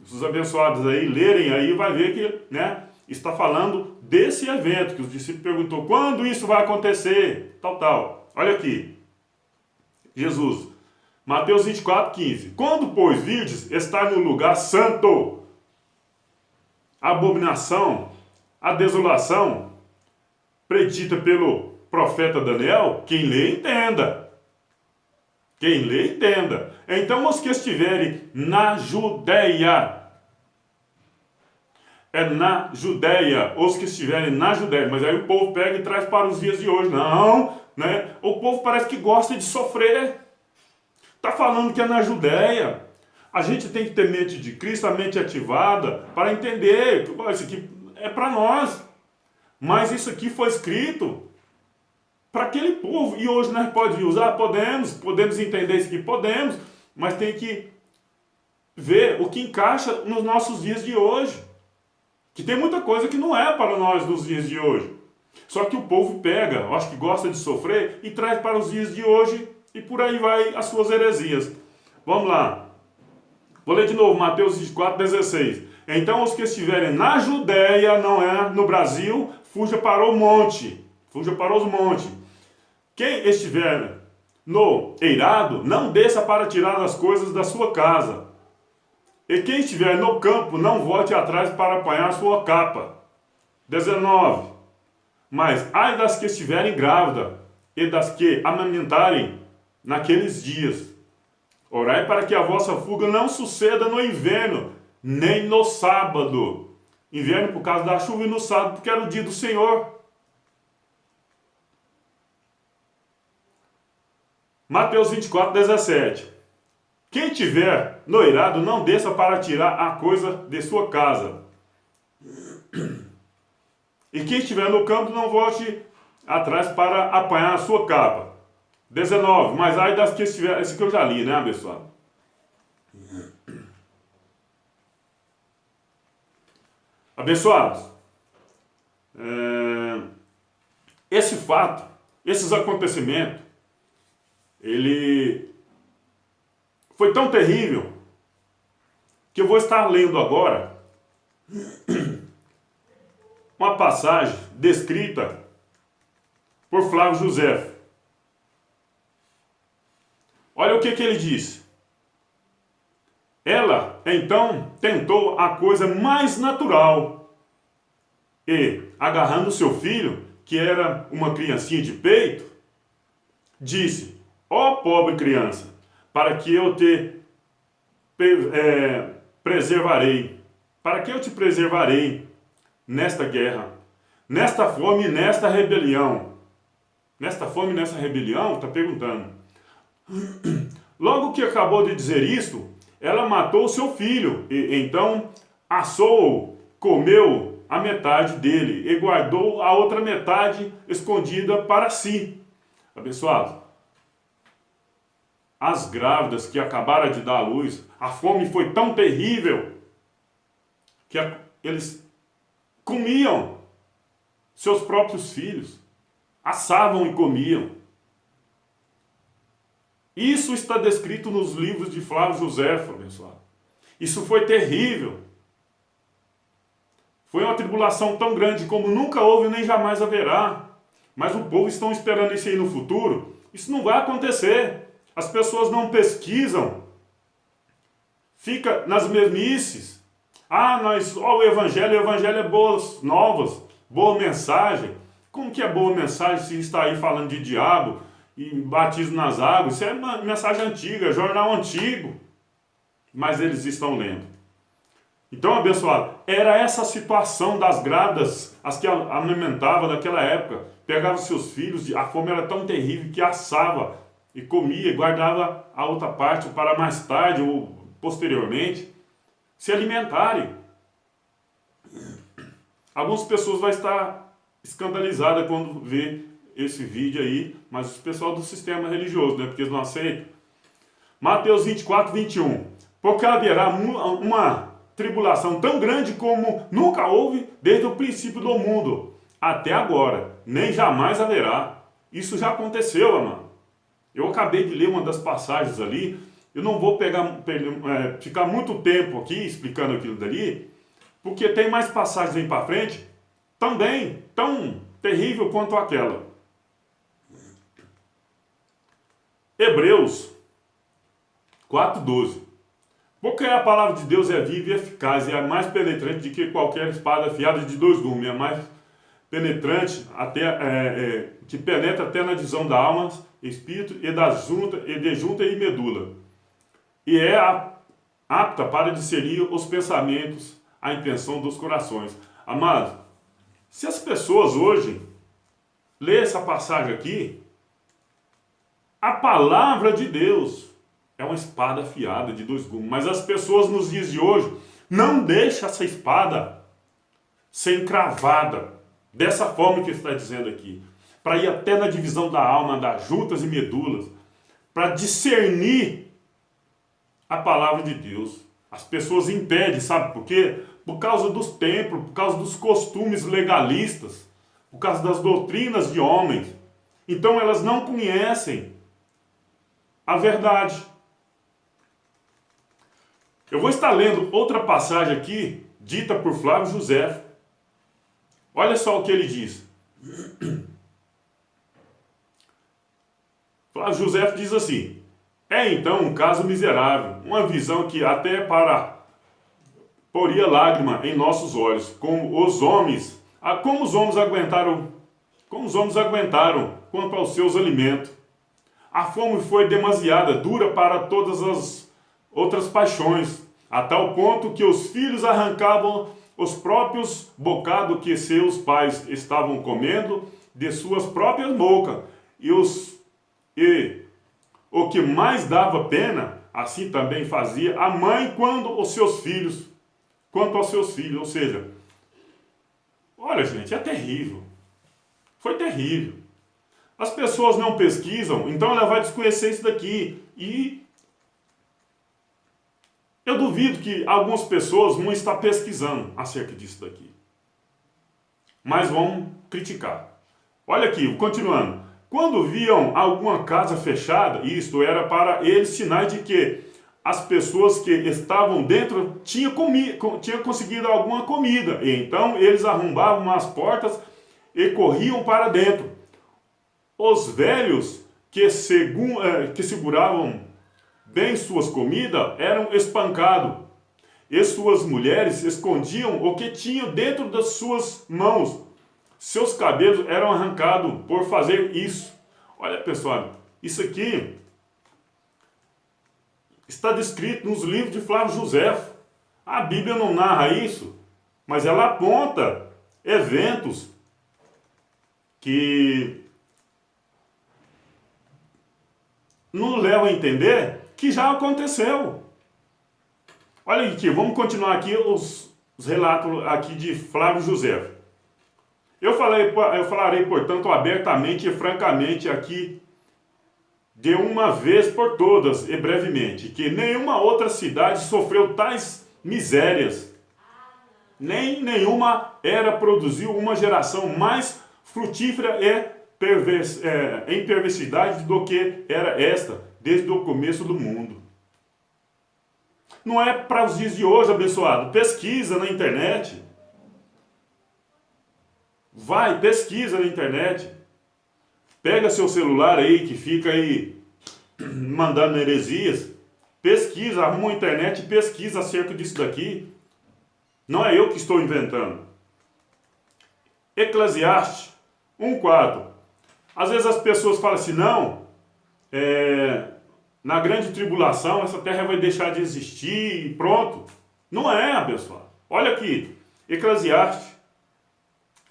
os abençoados aí lerem aí, vai ver que, né, está falando desse evento que os discípulos perguntou quando isso vai acontecer, tal. Olha aqui. Jesus, Mateus 24, 15. Quando, pois, virdes estar no lugar santo, a abominação, a desolação, predita pelo profeta Daniel, quem lê, entenda. Quem lê, entenda. Então, os que estiverem na Judéia, é na Judéia, os que estiverem na Judéia, mas aí o povo pega e traz para os dias de hoje. Não, né? O povo parece que gosta de sofrer. Está falando que é na Judéia. A gente tem que ter mente de Cristo, a mente ativada, para entender que isso aqui é para nós. Mas isso aqui foi escrito para aquele povo. E hoje nós podemos usar? Podemos entender isso aqui? Podemos, mas tem que ver o que encaixa nos nossos dias de hoje. Que tem muita coisa que não é para nós nos dias de hoje. Só que o povo pega, eu acho que gosta de sofrer, e traz para os dias de hoje, e por aí vai as suas heresias. Vamos lá. Vou ler de novo, Mateus 24, 16. Então os que estiverem na Judéia, não é no Brasil, fuja para o monte. Fuja para os montes. Quem estiver no eirado, não desça para tirar as coisas da sua casa. E quem estiver no campo, não volte atrás para apanhar a sua capa. 19. Mas ai das que estiverem grávidas e das que amamentarem naqueles dias. Orai para que a vossa fuga não suceda no inverno, nem no sábado. Inverno por causa da chuva e no sábado, porque era o dia do Senhor. Mateus 24, 17. Quem tiver no eirado, não desça para tirar a coisa de sua casa. E quem estiver no campo, não volte atrás para apanhar a sua capa. 19. Mas ai das que estiver... Esse que eu já li, né, abençoado? Abençoados, esse fato, esses acontecimentos, ele foi tão terrível que eu vou estar lendo agora uma passagem descrita por Flávio José. Olha o que ele disse. Ela, então, tentou a coisa mais natural e, agarrando seu filho, que era uma criancinha de peito, disse: ó pobre criança, para que eu te preservarei, para que eu te preservarei nesta guerra, nesta fome e nesta rebelião. Nesta fome e nessa rebelião, está perguntando. Logo que acabou de dizer isso, ela matou seu filho, e então assou-o, comeu a metade dele e guardou a outra metade escondida para si. Abençoado, as grávidas que acabaram de dar à luz, a fome foi tão terrível que eles comiam seus próprios filhos, assavam e comiam. Isso está descrito nos livros de Flávio Josefo, abençoado. Isso foi terrível. Foi uma tribulação tão grande como nunca houve nem jamais haverá. Mas o povo está esperando isso aí no futuro. Isso não vai acontecer. As pessoas não pesquisam. Fica nas mesmices. O evangelho é boas novas, boa mensagem. Como que é boa mensagem se está aí falando de diabo e batismo nas águas? Isso é uma mensagem antiga, jornal antigo. Mas eles estão lendo. Então, abençoado, era essa a situação das grávidas, as que amamentavam naquela época. Pegavam seus filhos, a fome era tão terrível que assava e comia e guardava a outra parte para mais tarde ou posteriormente se alimentarem. Algumas pessoas vão estar escandalizadas quando vê esse vídeo aí, mas o pessoal do sistema religioso, né? Porque eles não aceitam. Mateus 24, 21. Porque haverá uma tribulação tão grande como nunca houve desde o princípio do mundo até agora, nem jamais haverá. Isso já aconteceu, amado. Eu acabei de ler uma das passagens ali. Eu não vou ficar muito tempo aqui explicando aquilo dali, porque tem mais passagens aí para frente, também tão terrível quanto aquela. Hebreus 4:12. Porque a palavra de Deus é viva e eficaz, e é mais penetrante do que qualquer espada afiada de dois gumes, é mais penetrante, que penetra até na divisão da alma, espírito e de junta e medula. E é apta para discernir os pensamentos, a intenção dos corações. Amados, se as pessoas hoje lerem essa passagem aqui, a palavra de Deus é uma espada afiada de dois gumes. Mas as pessoas nos dias de hoje não deixam essa espada ser encravada dessa forma que está dizendo aqui, para ir até na divisão da alma, das juntas e medulas, para discernir a palavra de Deus. As pessoas impedem, sabe por quê? Por causa dos templos, por causa dos costumes legalistas, por causa das doutrinas de homens. Então elas não conhecem a verdade. Eu vou estar lendo outra passagem aqui, dita por Flávio Josefo. Olha só o que ele diz. Flávio Josefo diz assim: é então um caso miserável, uma visão que até poria lágrima em nossos olhos, como os homens aguentaram quanto aos seus alimentos. A fome foi demasiada, dura para todas as outras paixões, a tal ponto que os filhos arrancavam os próprios bocados que seus pais estavam comendo de suas próprias bocas, e o que mais dava pena, assim também fazia a mãe quanto aos seus filhos, ou seja, olha gente, é terrível, foi terrível. As pessoas não pesquisam, então ela vai desconhecer isso daqui, e eu duvido que algumas pessoas vão estar pesquisando acerca disso daqui, mas vão criticar. Olha aqui, continuando. Quando viam alguma casa fechada, isto era para eles sinais de que as pessoas que estavam dentro tinham conseguido alguma comida. E então eles arrombavam as portas e corriam para dentro. Os velhos que seguravam bem suas comidas eram espancados. E suas mulheres escondiam o que tinham dentro das suas mãos, Seus cabelos eram arrancados por fazer isso. Olha, pessoal, isso aqui está descrito nos livros de Flávio Josefo. A Bíblia não narra isso, mas ela aponta eventos que nos levam a entender que já aconteceu. Olha aqui, vamos continuar aqui os relatos aqui de Flávio Josefo. Eu falarei, portanto, abertamente e francamente aqui, de uma vez por todas e brevemente, que nenhuma outra cidade sofreu tais misérias, nem nenhuma era produziu uma geração mais frutífera em perversidade do que era esta, desde o começo do mundo. Não é para os dias de hoje, abençoado. Pesquisa na internet. Vai, pesquisa na internet. Pega seu celular aí, que fica aí mandando heresias. Pesquisa, arruma uma internet e pesquisa acerca disso daqui. Não é eu que estou inventando. Eclesiastes 1:4. Às vezes as pessoas falam assim, não, na grande tribulação essa terra vai deixar de existir e pronto. Não é, abençoado. Olha aqui, Eclesiastes.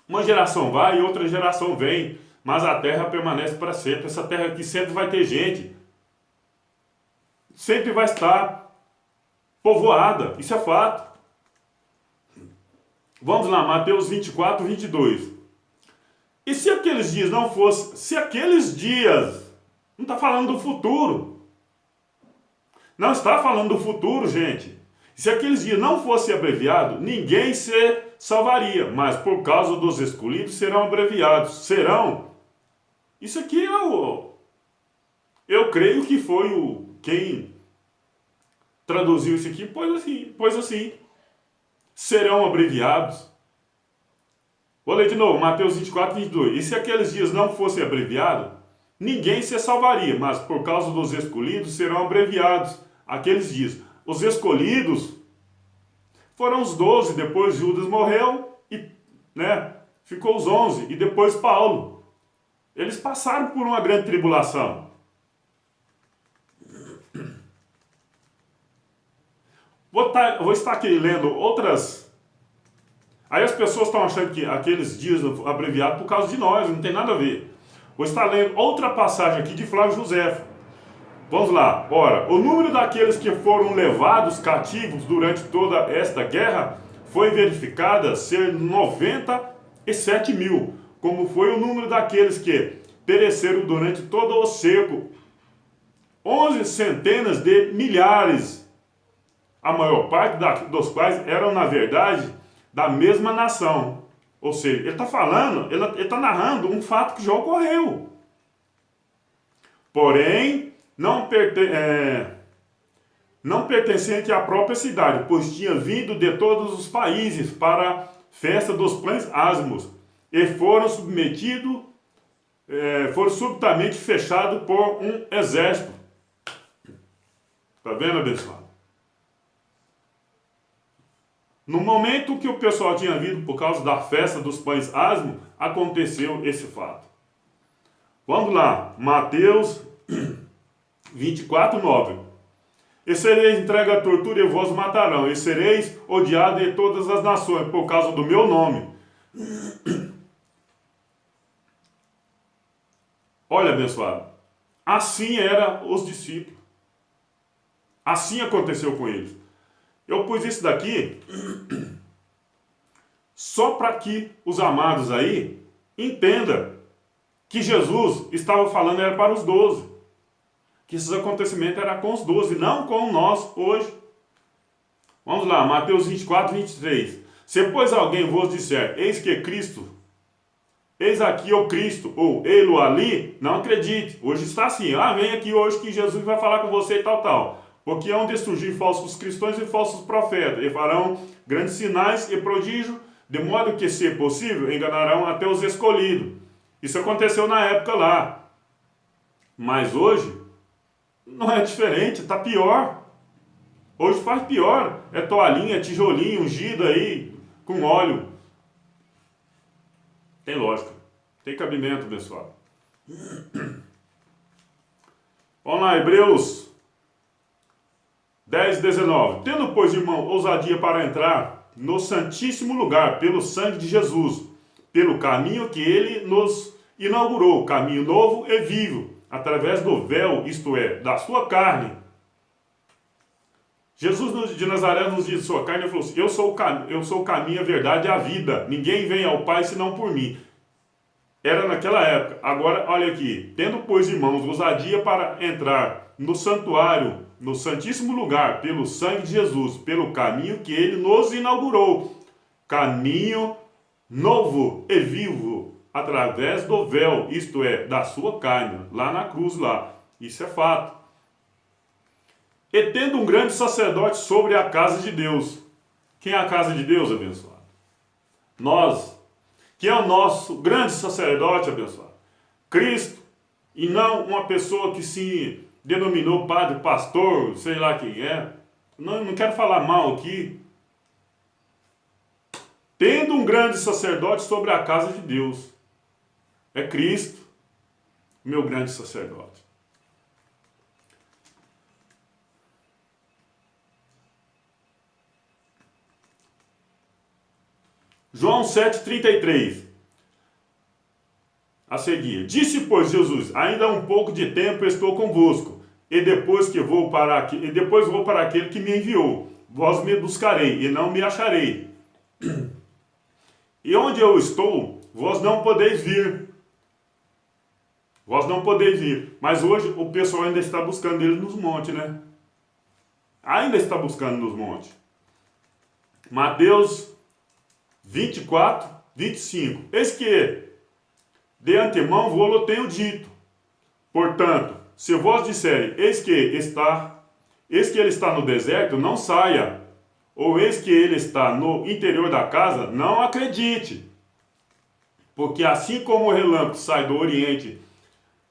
Uma geração vai e outra geração vem, mas a terra permanece para sempre. Essa terra aqui sempre vai ter gente. Sempre vai estar povoada. Isso é fato. Vamos lá, Mateus 24:22. E se aqueles dias não fossem... Se aqueles dias... Não está falando do futuro. Não está falando do futuro, gente. Se aqueles dias não fossem abreviados, ninguém se salvaria. Mas por causa dos escolhidos serão abreviados. Serão. Isso aqui é o... Eu creio que foi quem traduziu isso aqui, pois assim. Serão abreviados. Vou ler de novo, Mateus 24:22. E se aqueles dias não fossem abreviados, ninguém se salvaria, mas por causa dos escolhidos serão abreviados aqueles dias. Os escolhidos foram os 12, depois Judas morreu e ficou os 11, e depois Paulo. Eles passaram por uma grande tribulação. Vou estar aqui lendo outras. Aí as pessoas estão achando que aqueles dias abreviados por causa de nós, não tem nada a ver. Vou estar lendo outra passagem aqui de Flávio Josefo. Vamos lá. Ora, o número daqueles que foram levados cativos durante toda esta guerra foi verificada ser 97 mil, como foi o número daqueles que pereceram durante todo o cerco. 11 centenas de milhares, a maior parte dos quais eram, na verdade, da mesma nação. Ou seja, ele está falando, ele está narrando um fato que já ocorreu. Porém, não pertencente à própria cidade, pois tinha vindo de todos os países para a festa dos pães asmos, e foram subitamente fechados por um exército. Está vendo, abençoado? No momento que o pessoal tinha vindo por causa da festa dos pães asmos, aconteceu esse fato. Vamos lá, Mateus 24:9. E sereis entregue à tortura e vos matarão, e sereis odiados de todas as nações por causa do meu nome. Olha, abençoado, assim eram os discípulos. Assim aconteceu com eles. Eu pus isso daqui só para que os amados aí entendam que Jesus estava falando era para os 12. Que esses acontecimentos eram com os 12, não com nós hoje. Vamos lá, Mateus 24:23. Se pois alguém vos disser, eis que Cristo, eis aqui o Cristo, ou ele ali, não acredite. Hoje está assim, vem aqui hoje que Jesus vai falar com você e tal. Porque hão de surgir falsos cristãos e falsos profetas, e farão grandes sinais e prodígios, de modo que, se possível, enganarão até os escolhidos. Isso aconteceu na época lá. Mas hoje, não é diferente, está pior. Hoje faz pior. É toalhinha, tijolinho, ungido aí, com óleo. Tem lógica. Tem cabimento, abençoado. Vamos lá, Hebreus 10, 19. Tendo, pois, irmão, ousadia para entrar no santíssimo lugar, pelo sangue de Jesus, pelo caminho que ele nos inaugurou, caminho novo e vivo, através do véu, isto é, da sua carne. Jesus de Nazaré nos diz de sua carne, ele falou assim, eu sou o caminho, a verdade e a vida. Ninguém vem ao Pai senão por mim. Era naquela época. Agora, olha aqui. Tendo, pois, irmãos, ousadia para entrar no santuário, no santíssimo lugar, pelo sangue de Jesus, pelo caminho que ele nos inaugurou. Caminho novo e vivo, através do véu, isto é, da sua carne, lá na cruz lá. Isso é fato. E tendo um grande sacerdote sobre a casa de Deus. Quem é a casa de Deus, abençoado? Nós. Quem é o nosso grande sacerdote, abençoado? Cristo. E não uma pessoa que se denominou padre, pastor, sei lá quem é. Não quero falar mal aqui. Tendo um grande sacerdote sobre a casa de Deus. É Cristo, meu grande sacerdote. João 7,33. A seguir. Disse, pois, Jesus, ainda há um pouco de tempo estou convosco, e depois vou para aquele que me enviou. Vós me buscarei, e não me acharei. E onde eu estou, vós não podeis vir. Vós não podeis vir. Mas hoje o pessoal ainda está buscando ele nos montes, né? Ainda está buscando nos montes. Mateus 24, 25. Eis que de antemão vou-lo tenho dito. Portanto, se vós disserem, eis que ele está no deserto, não saia. Ou eis que ele está no interior da casa, não acredite. Porque assim como o relâmpago sai do oriente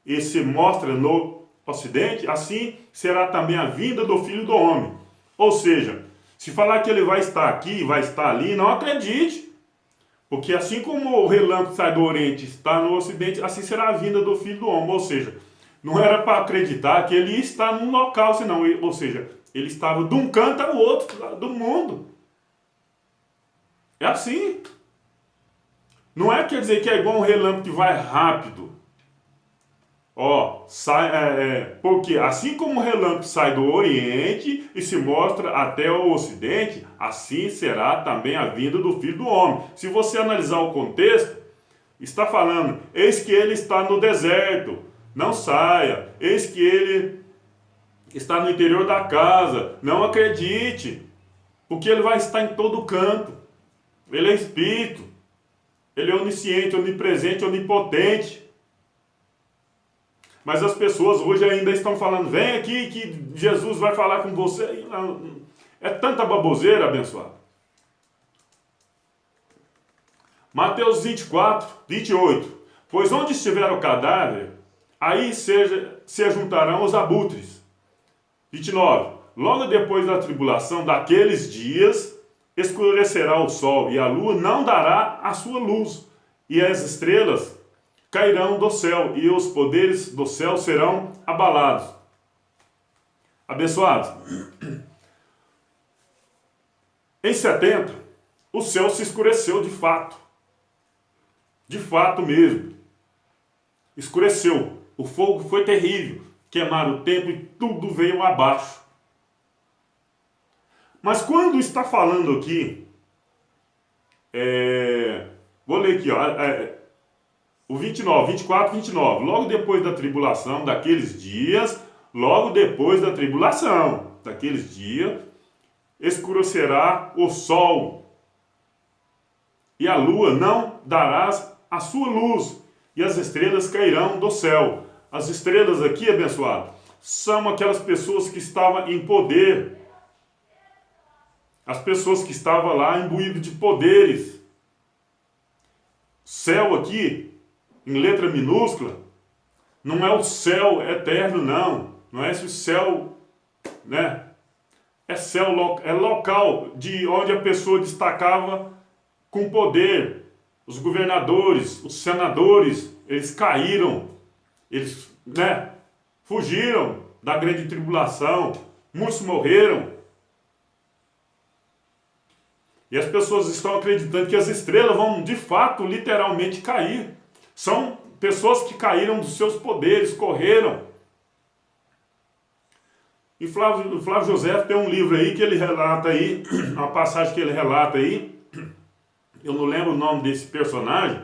e se mostra no ocidente, assim será também a vinda do Filho do Homem. Ou seja, se falar que ele vai estar aqui, vai estar ali, não acredite. Porque assim como o relâmpago sai do oriente e está no ocidente, assim será a vinda do Filho do Homem. Ou seja, não era para acreditar que ele está num local, senão, ou seja, ele estava de um canto ao outro do mundo. É assim. Não é quer dizer que é igual um relâmpago que vai rápido. Porque assim como o relâmpago sai do oriente e se mostra até o ocidente, assim será também a vinda do Filho do Homem. Se você analisar o contexto, está falando, eis que ele está no deserto, não saia, eis que ele está no interior da casa, não acredite, porque ele vai estar em todo canto. Ele é Espírito, ele é onisciente, onipresente, onipotente. Mas as pessoas hoje ainda estão falando, vem aqui que Jesus vai falar com você. É tanta baboseira, abençoado. Mateus 24, 28. Pois onde estiver o cadáver, aí se juntarão os abutres. 29. Logo depois da tribulação daqueles dias, escurecerá o sol e a lua não dará a sua luz, e as estrelas cairão do céu, e os poderes do céu serão abalados. Abençoados, em 70, o céu se escureceu de fato. De fato mesmo. Escureceu. O fogo foi terrível. Queimaram o templo e tudo veio abaixo. Mas quando está falando aqui, vou ler aqui, o 29, 24, 29. Logo depois da tribulação daqueles dias, escurecerá o sol, e a lua não dará a sua luz, e as estrelas cairão do céu. As estrelas aqui, abençoado, são aquelas pessoas que estavam em poder. As pessoas que estavam lá imbuídas de poderes. Céu aqui, em letra minúscula, não é o céu eterno, não. Não é esse céu, né? É céu, é local de onde a pessoa destacava com poder. os governadores, os senadores, eles caíram, eles, fugiram da grande tribulação, muitos morreram. E as pessoas estão acreditando que as estrelas vão, de fato, literalmente cair. São pessoas que caíram dos seus poderes, correram. E Flávio José tem um livro aí que ele relata aí, uma passagem que ele relata aí, eu não lembro o nome desse personagem,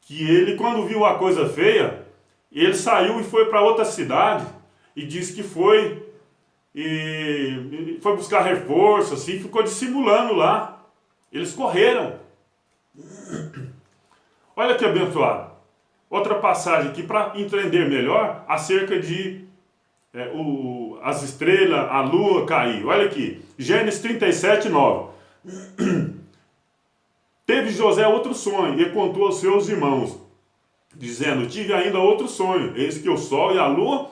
que ele, quando viu a coisa feia, ele saiu e foi para outra cidade e disse que foi e foi buscar reforço, assim, ficou dissimulando lá. Eles correram. Olha que abençoado. Outra passagem aqui para entender melhor acerca de as estrelas, a lua cair. Olha aqui, Gênesis 37, 9. Teve José outro sonho e contou aos seus irmãos, dizendo: tive ainda outro sonho, eis que o sol e a lua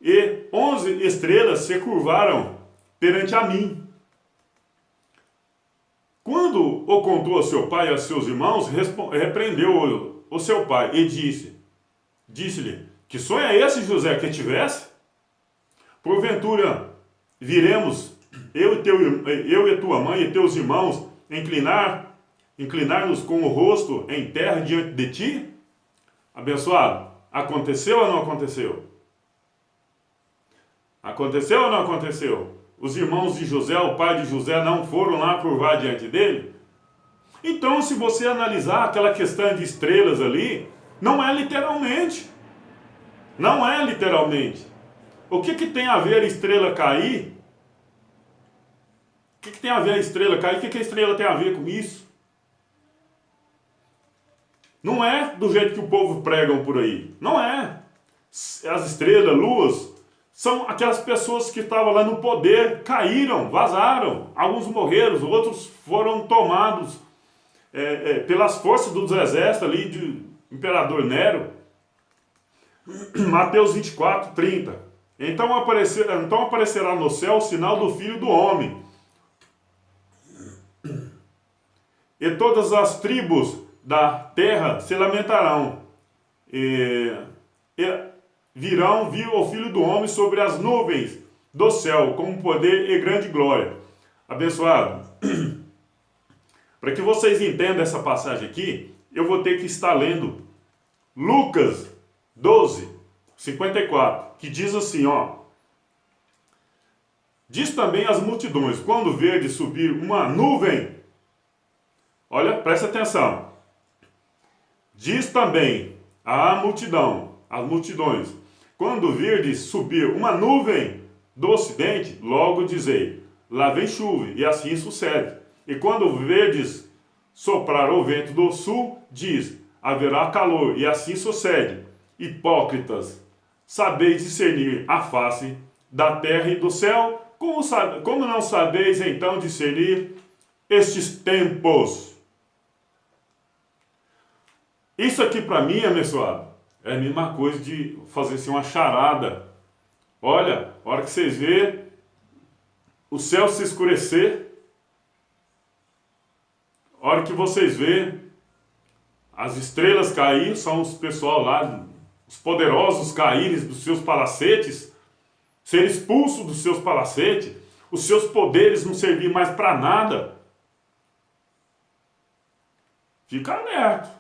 e 11 estrelas se curvaram perante a mim. Quando o contou a seu pai e a seus irmãos, repreendeu o seu pai e disse-lhe: que sonho é esse, José, que tivesse? Porventura viremos, eu e tua mãe e teus irmãos, inclinar-nos com o rosto em terra diante de ti? Abençoado, aconteceu ou não aconteceu? Aconteceu ou não aconteceu? Os irmãos de José, o pai de José, não foram lá curvar diante dele? Então, se você analisar aquela questão de estrelas ali, não é literalmente. Não é literalmente. O que tem a ver a estrela cair? O que tem a ver a estrela cair? O que a estrela tem a ver com isso? Não é do jeito que o povo pregam por aí. Não é. As estrelas, luas, são aquelas pessoas que estavam lá no poder, caíram, vazaram. Alguns morreram, outros foram tomados pelas forças dos exércitos ali do imperador Nero. Mateus 24, 30. Então aparecerá no céu o sinal do Filho do Homem. E todas as tribos da terra se lamentarão. E virão vir o Filho do Homem sobre as nuvens do céu, com poder e grande glória. Abençoado. Para que vocês entendam essa passagem aqui, eu vou ter que estar lendo Lucas 12, 54, que diz assim, ó. Diz também às multidões, quando verdes subir uma nuvem, olha, presta atenção. Diz também à multidão, às multidões, quando verdes subir uma nuvem do ocidente, logo dizei, lá vem chuva, e assim sucede. E quando verdes soprar o vento do sul, diz, haverá calor, e assim sucede. Hipócritas, sabeis discernir a face da terra e do céu, como não sabeis então discernir estes tempos? Isso aqui para mim, abençoado, é a mesma coisa de fazer assim uma charada. Olha, a hora que vocês vê o céu se escurecer, a hora que vocês vê as estrelas cair, são os pessoal lá, os poderosos caírem dos seus palacetes, ser expulsos dos seus palacetes, os seus poderes não servir mais para nada. Fica alerta.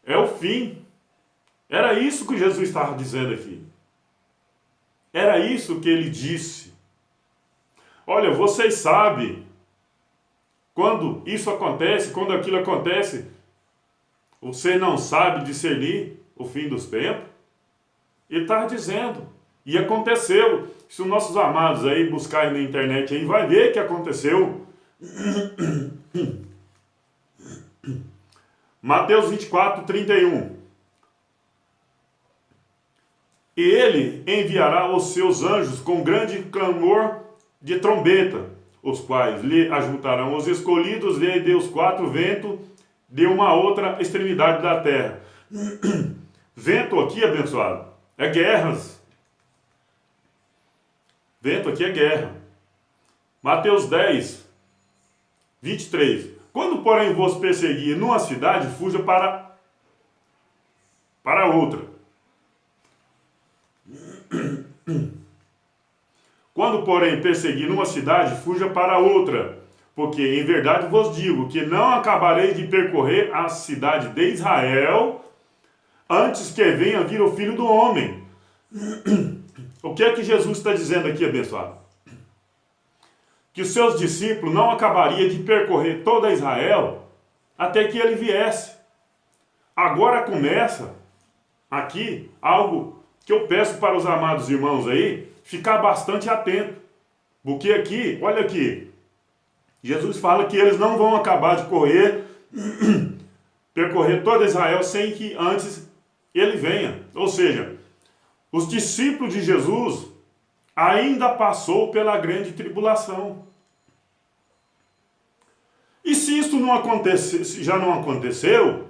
É o fim. Era isso que Jesus estava dizendo aqui. Era isso que ele disse. Olha, vocês sabem, quando isso acontece, quando aquilo acontece, você não sabe discernir o fim dos tempos? Ele estava dizendo. E aconteceu. Se os nossos amados aí buscarem na internet aí, vai ver que aconteceu. Mateus 24, 31. E ele enviará os seus anjos com grande clamor de trombeta, os quais lhe ajuntarão os escolhidos de os quatro ventos de uma outra extremidade da terra. Vento aqui, abençoado, é guerras. Vento aqui é guerra. Mateus 10, 23. Quando, porém, vos perseguir numa cidade, fuja para outra. Quando, porém, perseguir numa cidade, fuja para outra. Porque, em verdade, vos digo que não acabarei de percorrer a cidade de Israel antes que venha vir o Filho do Homem. O que é que Jesus está dizendo aqui, abençoado? Que os seus discípulos não acabariam de percorrer toda Israel até que ele viesse. Agora começa aqui algo que eu peço para os amados irmãos aí ficar bastante atento. Porque aqui, olha aqui, Jesus fala que eles não vão acabar de percorrer toda Israel sem que antes ele venha. Ou seja, os discípulos de Jesus ainda passou pela grande tribulação. E se isso não acontecer, se já não aconteceu,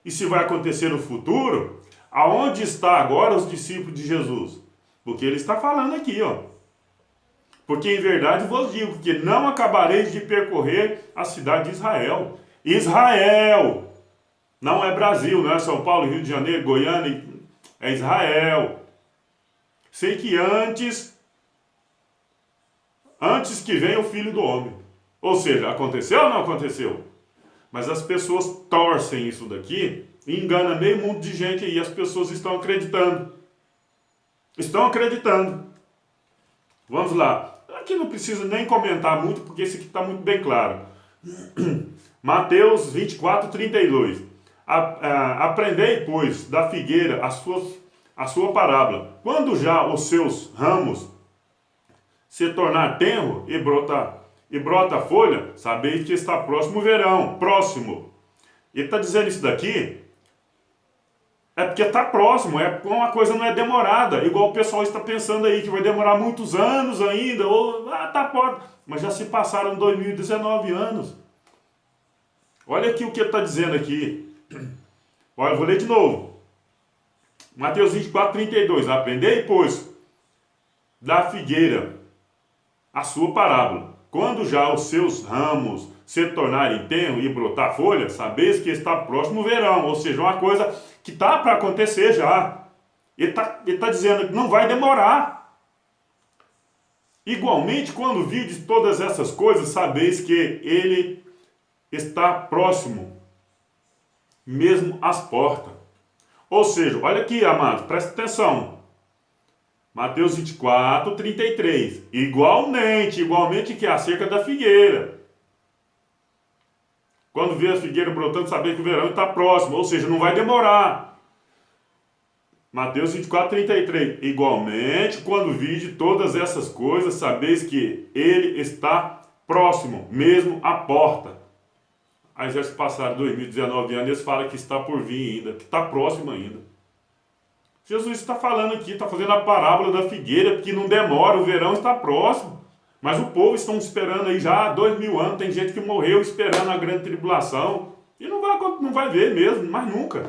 e se vai acontecer no futuro, aonde está agora os discípulos de Jesus? Porque ele está falando aqui, ó. Porque em verdade vos digo que não acabareis de percorrer a cidade de Israel. Israel! Não é Brasil, não é São Paulo, Rio de Janeiro, Goiânia, é Israel. Sei que antes que venha o Filho do Homem. Ou seja, aconteceu ou não aconteceu? Mas as pessoas torcem isso daqui e enganam meio mundo de gente aí. As pessoas estão acreditando. Estão acreditando. Vamos lá. Aqui não precisa nem comentar muito, porque esse aqui está muito bem claro. Mateus 24, 32. Aprendei, pois, da figueira a sua parábola. Quando já os seus ramos se tornar tenro e brota a folha, sabeis que está próximo o verão. Próximo. Ele está dizendo isso daqui, é porque está próximo, uma coisa não é demorada, igual o pessoal está pensando aí, que vai demorar muitos anos ainda, ou, pode, mas já se passaram 2019 anos. Olha aqui o que ele está dizendo aqui. Olha, eu vou ler de novo. Mateus 24, 32. Aprendei, pois, da figueira a sua parábola. Quando já os seus ramos se tornarem tenro e brotar folha, sabeis que está próximo o verão. Ou seja, uma coisa que está para acontecer já. Ele tá dizendo que não vai demorar. Igualmente, quando vides todas essas coisas, sabeis que ele está próximo, mesmo às portas. Ou seja, olha aqui, amados, presta atenção. Mateus 24, 33. Igualmente que é acerca da figueira. Quando vê a figueira brotando, saber que o verão está próximo. Ou seja, não vai demorar. Mateus 24, 33. Igualmente, quando vide todas essas coisas, sabeis que ele está próximo, mesmo à porta. Aí já se passaram 2019 anos, eles falam que está por vir ainda, que está próximo ainda. Jesus está falando aqui, está fazendo a parábola da figueira, que não demora, o verão está próximo. Mas o povo estão esperando aí já há 2000 anos, tem gente que morreu esperando a grande tribulação. E não vai ver mesmo, mas nunca.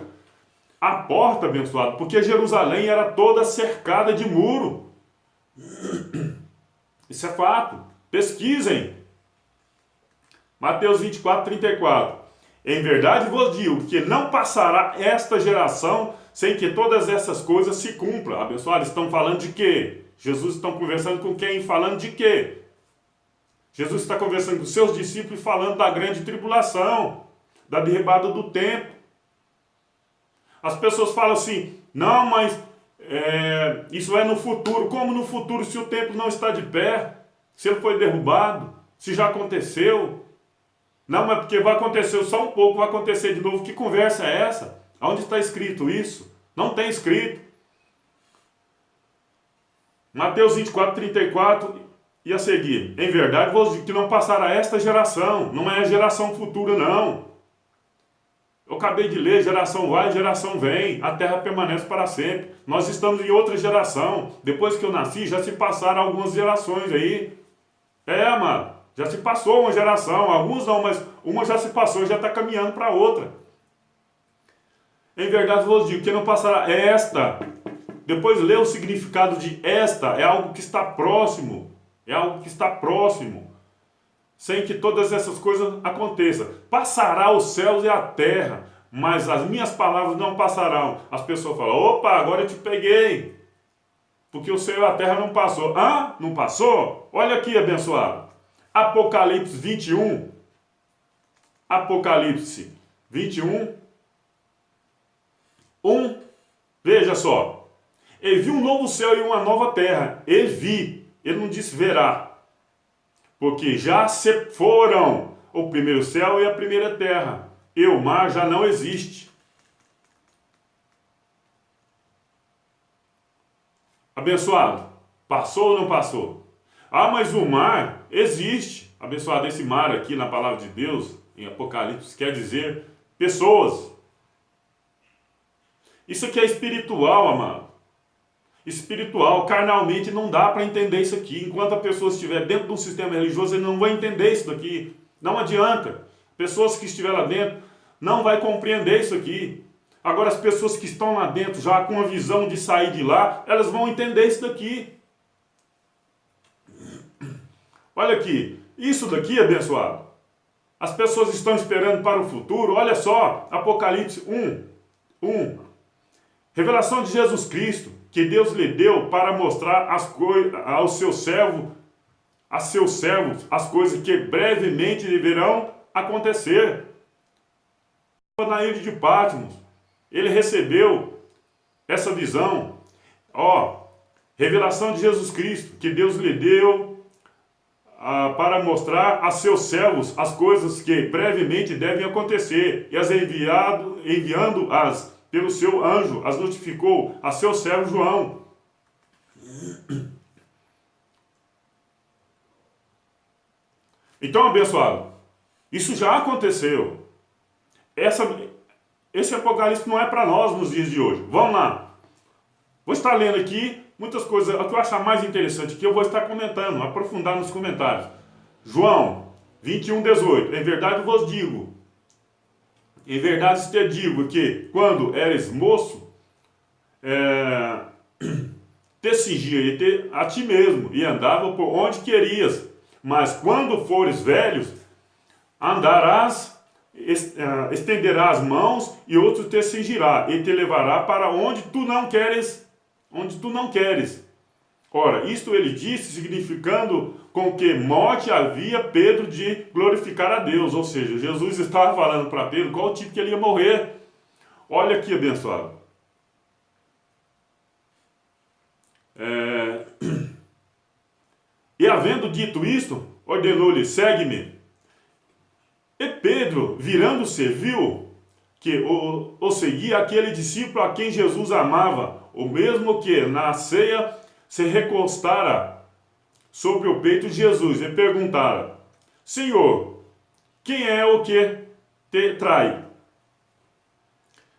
A porta, abençoado, porque Jerusalém era toda cercada de muro. Isso é fato. Pesquisem. Mateus 24, 34. Em verdade vos digo que não passará esta geração sem que todas essas coisas se cumpram. Abençoado, estão falando de quê? Jesus está conversando com quem? Falando de quê? Jesus está conversando com seus discípulos falando da grande tribulação, da derribada do templo. As pessoas falam assim, não, mas isso é no futuro. Como no futuro, se o templo não está de pé? Se ele foi derrubado? Se já aconteceu? Não, mas porque vai acontecer só um pouco, vai acontecer de novo. Que conversa é essa? Onde está escrito isso? Não tem escrito. Mateus 24, 34 e a seguir. Em verdade vos digo que não passará esta geração. Não é a geração futura, não. Eu acabei de ler, geração vai, geração vem. A terra permanece para sempre. Nós estamos em outra geração. Depois que eu nasci, já se passaram algumas gerações aí. Mano. Já se passou uma geração. Alguns não, mas uma já se passou e já está caminhando para outra. Em verdade vos digo que não passará esta. Depois lê o significado de esta. É algo que está próximo. É algo que está próximo. sem que todas essas coisas aconteçam. Passará os céus e a terra, mas as minhas palavras não passarão. As pessoas falam, opa, agora eu te peguei. Porque o céu e a terra não passou. Ah, não passou? Olha aqui, abençoado. Apocalipse 21. Apocalipse 21. 1. Veja só. Ele viu um novo céu e uma nova terra. Ele vi. Ele não disse verá. Porque já se foram o primeiro céu e a primeira terra. E o mar já não existe. Abençoado, passou ou não passou? Ah, mas o mar existe. Abençoado, esse mar aqui na palavra de Deus, em Apocalipse, quer dizer pessoas. Isso aqui é espiritual, amado. Espiritual, carnalmente não dá para entender isso aqui. Enquanto a pessoa estiver dentro de um sistema religioso, ele não vai entender isso daqui. Não adianta. Pessoas que estiverem lá dentro não vai compreender isso aqui. Agora as pessoas que estão lá dentro já com a visão de sair de lá, elas vão entender isso daqui. Olha aqui, isso daqui, abençoado. As pessoas estão esperando para o futuro. Olha só, Apocalipse 1. Revelação de Jesus Cristo, que Deus lhe deu para mostrar as coisas aos seus servos, as coisas que brevemente deverão acontecer. Na ilha de Patmos, ele recebeu essa visão. Revelação de Jesus Cristo, que Deus lhe deu para mostrar a seus servos as coisas que brevemente devem acontecer, e as enviando-as pelo seu anjo, as notificou a seu servo João. Então, abençoado, isso já aconteceu. Esse Apocalipse não é para nós nos dias de hoje. Vamos lá. Vou estar lendo aqui muitas coisas. O que eu achar mais interessante aqui, eu vou estar comentando, aprofundar nos comentários. João 21:18. Em verdade vos digo. Em verdade te digo que quando eres moço, te cingia a ti mesmo e andava por onde querias. Mas quando fores velhos, andarás, estenderás as mãos e outro te cingirá e te levará para onde tu não queres. Ora, isto ele disse, significando com que morte havia Pedro de glorificar a Deus. Ou seja, Jesus estava falando para Pedro qual o tipo que ele ia morrer. Olha aqui, abençoado. E havendo dito isto, ordenou-lhe, segue-me. E Pedro, virando-se, viu que o seguia aquele discípulo a quem Jesus amava, o mesmo que na ceia se recostara sobre o peito de Jesus e perguntara, Senhor, quem é o que te trai?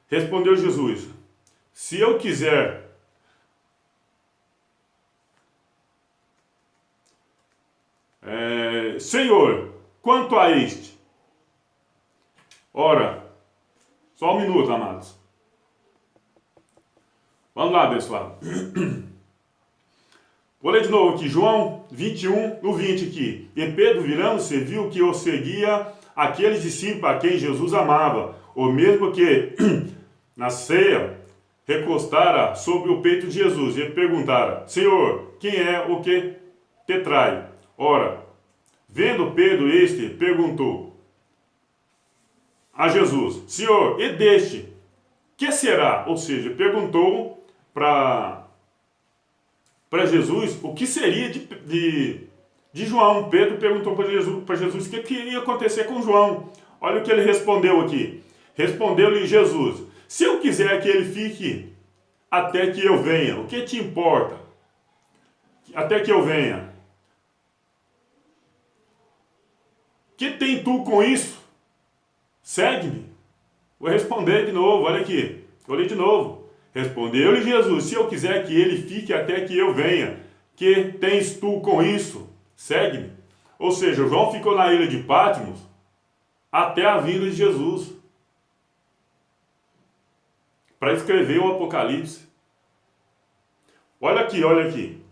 Respondeu Jesus, se eu quiser Senhor, quanto a este? Ora, só um minuto, amados. Vamos lá, pessoal. Vou ler de novo aqui, João 21, no 20 aqui. E Pedro, virando-se, viu que o seguia aquele discípulo a quem Jesus amava, o mesmo que na ceia recostara sobre o peito de Jesus e perguntara, Senhor, quem é o que te trai? Ora, vendo Pedro este, perguntou a Jesus, Senhor, e deste, que será? Ou seja, perguntou para Jesus o que seria de João. Pedro perguntou para Jesus o que iria acontecer com João. Olha o que ele respondeu aqui. Respondeu-lhe Jesus, se eu quiser que ele fique até que eu venha, o que te importa? Até que eu venha. Que tem tu com isso? Segue-me. Vou responder de novo, olha aqui. Vou ler de novo. Respondeu-lhe Jesus, se eu quiser que ele fique até que eu venha, que tens tu com isso? Segue-me. Ou seja, João ficou na ilha de Patmos até a vinda de Jesus, para escrever o Apocalipse. Olha aqui, olha aqui.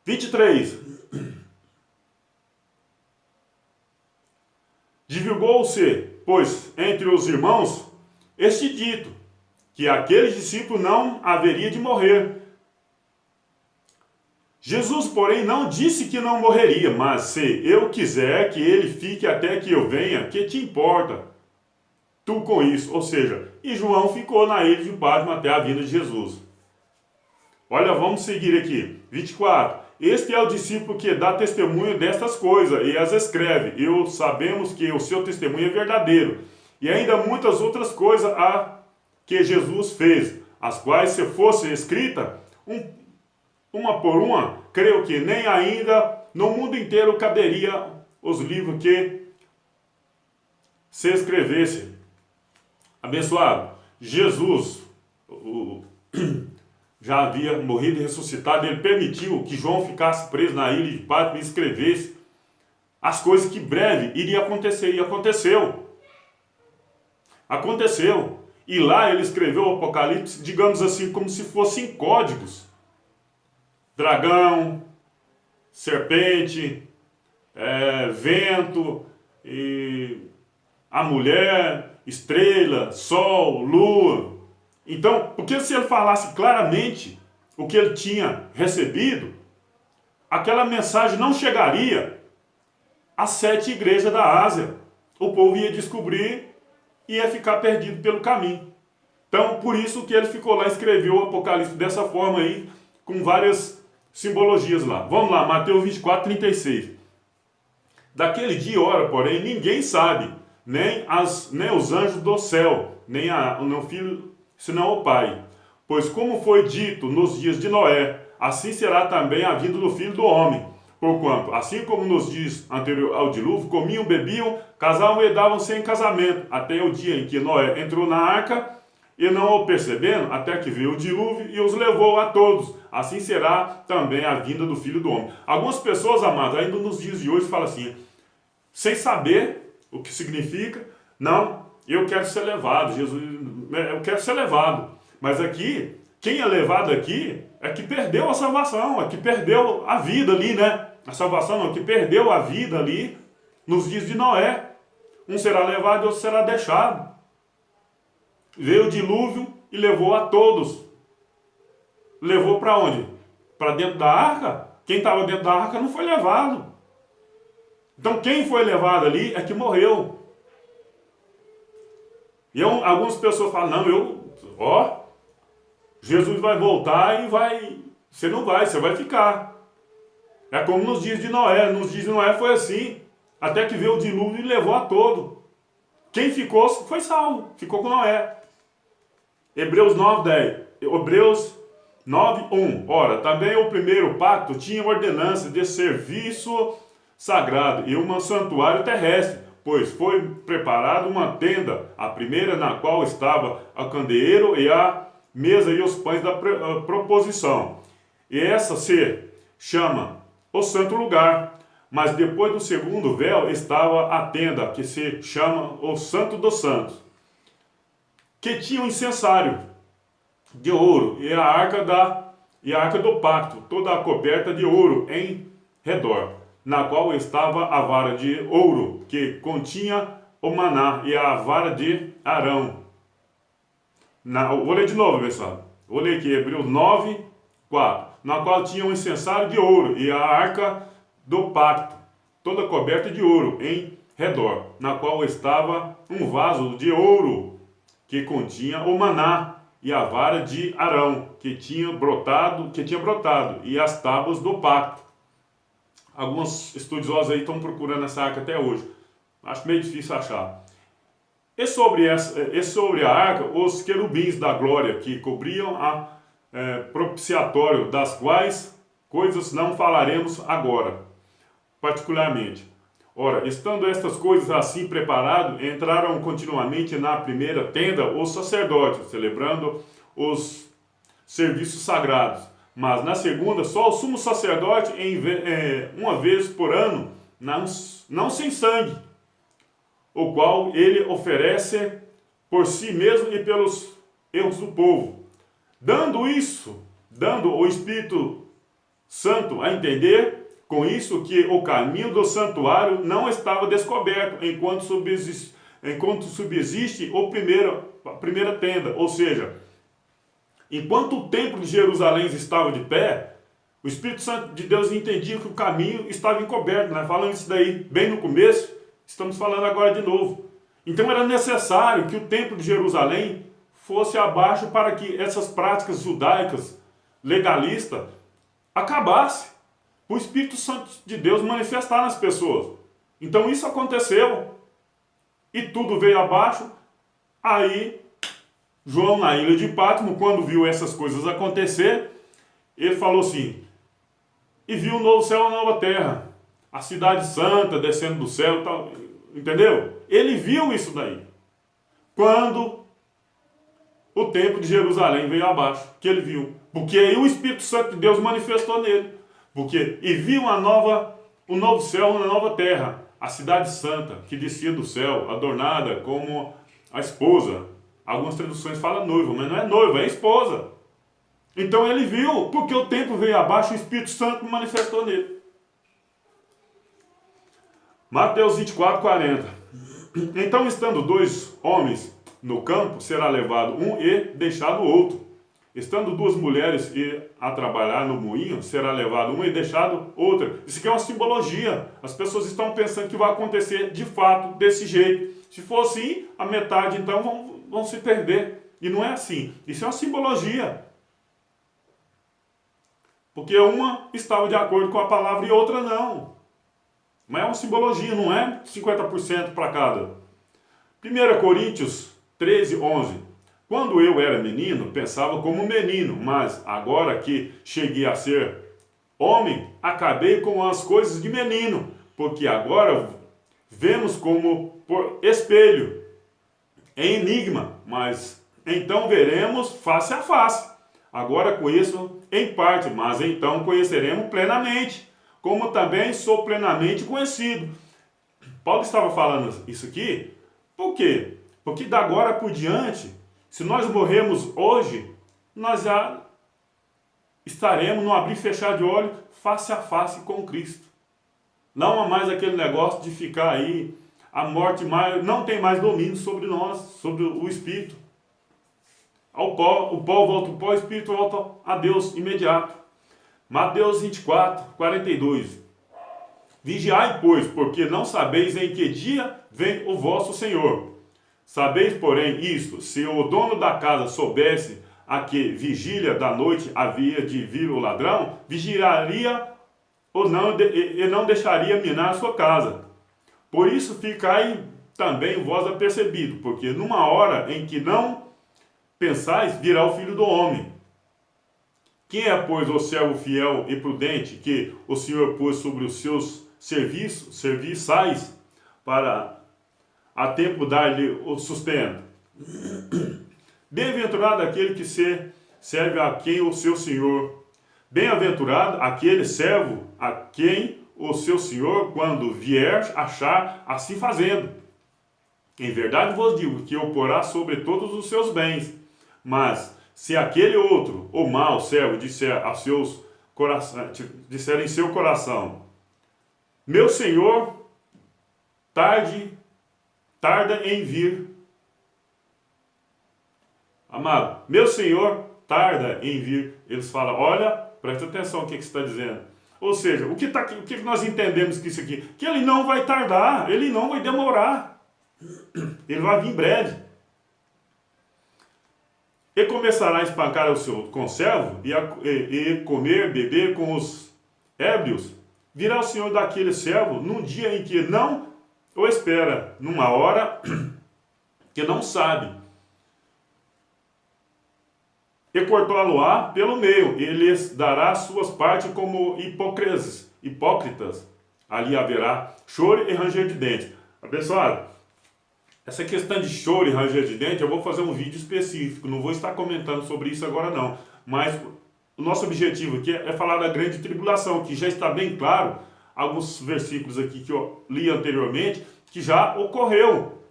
23. divulgou-se, pois, entre os irmãos, este dito, que aquele discípulo não haveria de morrer. Jesus, porém, não disse que não morreria, mas se eu quiser que ele fique até que eu venha, que te importa tu com isso? Ou seja, e João ficou na ilha de Patmos até a vinda de Jesus. Olha, vamos seguir aqui. 24. Este é o discípulo que dá testemunho destas coisas e as escreve. E sabemos que o seu testemunho é verdadeiro. E ainda muitas outras coisas há que Jesus fez, as quais, se fosse escrita, uma por uma, creio que nem ainda no mundo inteiro caberia os livros que se escrevesse. Abençoado, Jesus já havia morrido e ressuscitado, ele permitiu que João ficasse preso na ilha de Patmos e escrevesse as coisas que breve iria acontecer, e aconteceu. Aconteceu. E lá ele escreveu o Apocalipse, digamos assim, como se fossem códigos. Dragão, serpente, vento, e a mulher, estrela, sol, lua. Então, porque se ele falasse claramente o que ele tinha recebido, aquela mensagem não chegaria às 7 igrejas da Ásia. O povo ia descobrir e ia ficar perdido pelo caminho. Então, por isso que ele ficou lá e escreveu o Apocalipse dessa forma aí, com várias simbologias lá. Vamos lá, Mateus 24, 36. Daquele dia e hora, porém, ninguém sabe, nem os anjos do céu, nem o filho, senão o Pai. Pois como foi dito nos dias de Noé, assim será também a vinda do Filho do Homem. Porquanto, assim como nos dias anteriores ao dilúvio, comiam, bebiam, casavam e davam-se em casamento, até o dia em que Noé entrou na arca, e não o percebendo, até que veio o dilúvio e os levou a todos. Assim será também a vinda do Filho do Homem. Algumas pessoas, amados, ainda nos dias de hoje, falam assim, sem saber o que significa, não, eu quero ser levado, Jesus, eu quero ser levado. Mas aqui, quem é levado aqui é que perdeu a salvação, é que perdeu a vida ali, né? A salvação não, é que perdeu a vida ali nos dias de Noé. Um será levado e outro será deixado. Veio o dilúvio e levou a todos. Levou para onde? Para dentro da arca? Quem estava dentro da arca não foi levado. Então quem foi levado ali é que morreu. E algumas pessoas falam, não, Jesus vai voltar e você não vai, você vai ficar. É como nos dias de Noé. Nos dias de Noé foi assim. Até que veio o dilúvio e levou a todo. Quem ficou foi salvo. Ficou com Noé. Hebreus 9:10. Hebreus 9:1. Ora, também o primeiro pacto tinha ordenança de serviço sagrado e um santuário terrestre, pois foi preparada uma tenda, a primeira na qual estava o candeeiro e a mesa e os pães da proposição. E essa se chama o santo lugar. Mas depois do segundo véu estava a tenda, que se chama o Santo dos Santos, que tinha um incensário de ouro e a arca do pacto, toda coberta de ouro em redor, na qual estava a vara de ouro, que continha o maná, e a vara de Arão. Vou ler de novo, pessoal. Vou ler aqui, Hebreus 9:4. Na qual tinha um incensário de ouro e a arca do pacto, toda coberta de ouro em redor, na qual estava um vaso de ouro, que continha o maná, e a vara de Arão, que tinha brotado, e as tábuas do pacto. Alguns estudiosos aí estão procurando essa arca até hoje. Acho meio difícil achar. E sobre a arca, os querubins da glória, que cobriam a propiciatório, das quais coisas não falaremos agora, particularmente. Ora, estando estas coisas assim preparadas, entraram continuamente na primeira tenda os sacerdotes, celebrando os serviços sagrados. Mas na segunda, só o sumo sacerdote, uma vez por ano, não sem sangue, o qual ele oferece por si mesmo e pelos erros do povo. Dando o Espírito Santo a entender com isso que o caminho do santuário não estava descoberto enquanto subsiste a primeira tenda. Ou seja, enquanto o templo de Jerusalém estava de pé, o Espírito Santo de Deus entendia que o caminho estava encoberto. Né? Falando isso daí bem no começo, estamos falando agora de novo. Então era necessário que o templo de Jerusalém fosse abaixo para que essas práticas judaicas legalistas acabassem. O Espírito Santo de Deus manifestar nas pessoas. Então isso aconteceu. E tudo veio abaixo. Aí, João, na ilha de Patmos, quando viu essas coisas acontecer, ele falou assim, e viu um novo céu e uma nova terra. A cidade santa descendo do céu, tal, entendeu? Ele viu isso daí. Quando o templo de Jerusalém veio abaixo, que ele viu. Porque aí o Espírito Santo de Deus manifestou nele. Porque, e viu um novo céu e uma nova terra, a cidade santa que descia do céu, adornada como a esposa. Algumas traduções falam noiva, mas não é noiva, é esposa. Então ele viu, porque o templo veio abaixo, o Espírito Santo manifestou nele. Mateus 24, 40. Então, estando dois homens no campo, será levado um e deixado o outro. Estando duas mulheres a trabalhar no moinho, será levado uma e deixado outra. Isso aqui é uma simbologia. As pessoas estão pensando que vai acontecer de fato desse jeito. Se for assim, a metade então vão se perder. E não é assim. Isso é uma simbologia. Porque uma estava de acordo com a palavra e outra não. Mas é uma simbologia, não é 50% para cada. 1 Coríntios 13, 11. Quando eu era menino, pensava como menino, mas agora que cheguei a ser homem, acabei com as coisas de menino, porque agora vemos como por espelho, em enigma, mas então veremos face a face. Agora conheço em parte, mas então conheceremos plenamente, como também sou plenamente conhecido. Paulo estava falando isso aqui, por quê? Porque da agora por diante, se nós morrermos hoje, nós já estaremos no abrir e fechar de olho, face a face com Cristo. Não há mais aquele negócio de ficar aí, a morte não tem mais domínio sobre nós, sobre o Espírito. O pó volta ao pó, o Espírito volta a Deus imediato. Mateus 24, 42. Vigiai, pois, porque não sabeis em que dia vem o vosso Senhor. Sabeis, porém, isto, se o dono da casa soubesse a que vigília da noite havia de vir o ladrão, vigiaria ou não, e não deixaria minar a sua casa. Por isso ficai também vós apercebido, porque numa hora em que não pensais, virá o Filho do Homem. Quem é, pois, o servo fiel e prudente que o Senhor pôs sobre os seus serviçais para a tempo dar-lhe o sustento? Bem-aventurado aquele que serve a quem o seu Senhor. Bem-aventurado aquele servo a quem o seu Senhor, quando vier, achar assim fazendo. Em verdade vos digo que o porá sobre todos os seus bens. Mas se aquele outro, o mau servo, disser em seu coração, meu Senhor tarda em vir. Amado, meu Senhor tarda em vir. Eles falam, olha, presta atenção no que está dizendo. Ou seja, o que nós entendemos que isso aqui? Que ele não vai tardar, ele não vai demorar. Ele vai vir em breve. E começará a espancar o seu conservo e comer, beber com os ébrios. Virá o Senhor daquele servo num dia em que não o espera, numa hora que não sabe. E cortá-lo-á pelo meio, e lhes dará suas partes como hipócritas. Ali haverá choro e ranger de dentes. Abençoado, essa questão de choro e ranger de dente, eu vou fazer um vídeo específico, não vou estar comentando sobre isso agora não. Mas o nosso objetivo aqui é falar da grande tribulação, que já está bem claro, alguns versículos aqui que eu li anteriormente, que já ocorreu.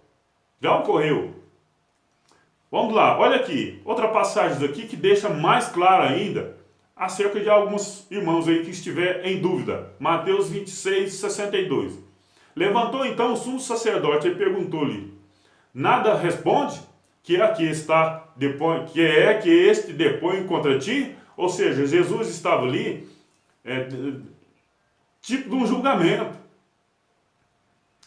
Já ocorreu. Vamos lá, olha aqui, outra passagem aqui que deixa mais claro ainda acerca de alguns irmãos aí que estiver em dúvida. Mateus 26, 62. Levantou então o sumo sacerdote e perguntou-lhe: nada responde? Que aqui está, depõe, que é que este depõe contra ti? Ou seja, Jesus estava ali, tipo de um julgamento.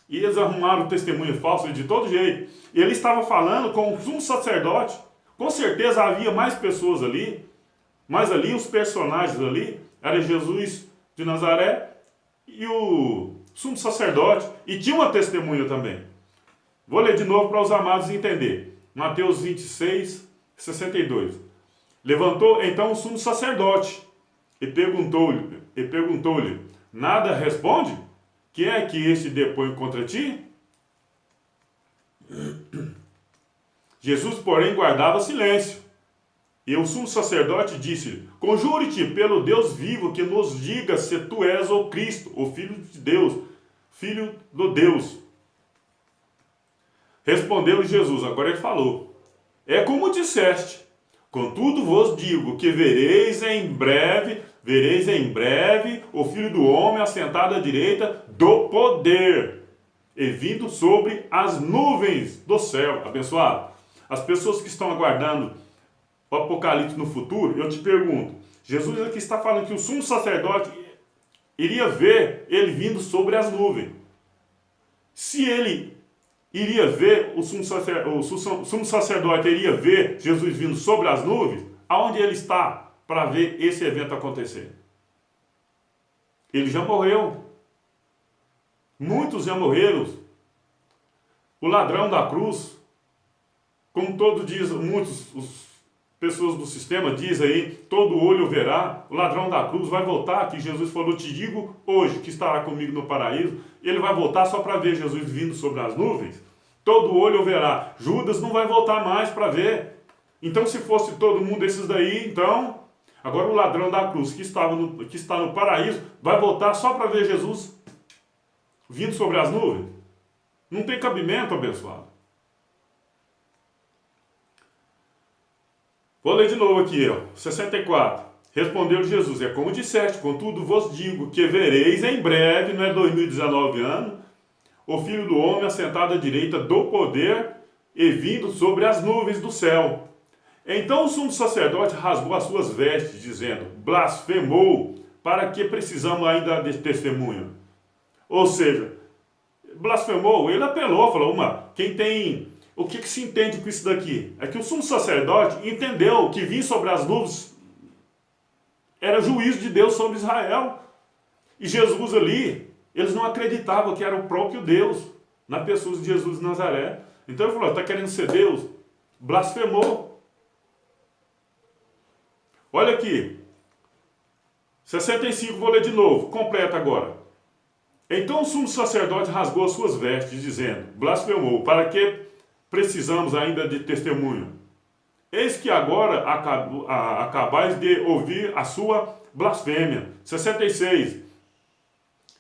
E eles arrumaram o testemunho falso de todo jeito. E ele estava falando com o sumo sacerdote. Com certeza havia mais pessoas ali, mas ali os personagens ali era Jesus de Nazaré e o sumo sacerdote. E tinha uma testemunha também. Vou ler de novo para os amados entender. Mateus 26, 62. Levantou então o sumo sacerdote e perguntou-lhe, nada responde? Quem é que este depõe contra ti? Jesus, porém, guardava silêncio. E o sumo sacerdote disse-lhe: conjure-te pelo Deus vivo que nos diga se tu és o Cristo, o Filho de Deus, Filho do Deus. Respondeu-lhe Jesus, agora ele falou: é como disseste, contudo vos digo que vereis em breve o Filho do Homem assentado à direita do poder e vindo sobre as nuvens do céu. Abençoado. As pessoas que estão aguardando o Apocalipse no futuro, eu te pergunto, Jesus aqui está falando que o sumo sacerdote iria ver ele vindo sobre as nuvens. Se ele iria ver, o sumo sacerdote iria ver Jesus vindo sobre as nuvens, aonde ele está para ver esse evento acontecer? Ele já morreu. Muitos já morreram. O ladrão da cruz, como todo diz, muitas pessoas do sistema dizem aí, todo olho verá, o ladrão da cruz vai voltar, que Jesus falou, te digo hoje, que estará comigo no paraíso. Ele vai voltar só para ver Jesus vindo sobre as nuvens. Todo olho verá. Judas não vai voltar mais para ver. Então, se fosse todo mundo desses daí, então... Agora o ladrão da cruz, que está no paraíso, vai voltar só para ver Jesus vindo sobre as nuvens? Não tem cabimento, abençoado. Vou ler de novo aqui, 64. Respondeu Jesus, é como disseste, contudo vos digo que vereis em breve, não é 2019 ano, o Filho do Homem assentado à direita do poder e vindo sobre as nuvens do céu. Então o sumo sacerdote rasgou as suas vestes, dizendo, blasfemou, para que precisamos ainda de testemunha? Ou seja, blasfemou, ele apelou, falou, o que se entende com isso daqui? É que o sumo sacerdote entendeu que vir sobre as nuvens era juízo de Deus sobre Israel. E Jesus ali, eles não acreditavam que era o próprio Deus, na pessoa de Jesus de Nazaré. Então ele falou, está querendo ser Deus? Blasfemou. Olha aqui, 65, vou ler de novo, completa agora. Então o sumo sacerdote rasgou as suas vestes, dizendo, blasfemou, para que precisamos ainda de testemunho? Eis que agora acabais de ouvir a sua blasfêmia. 66.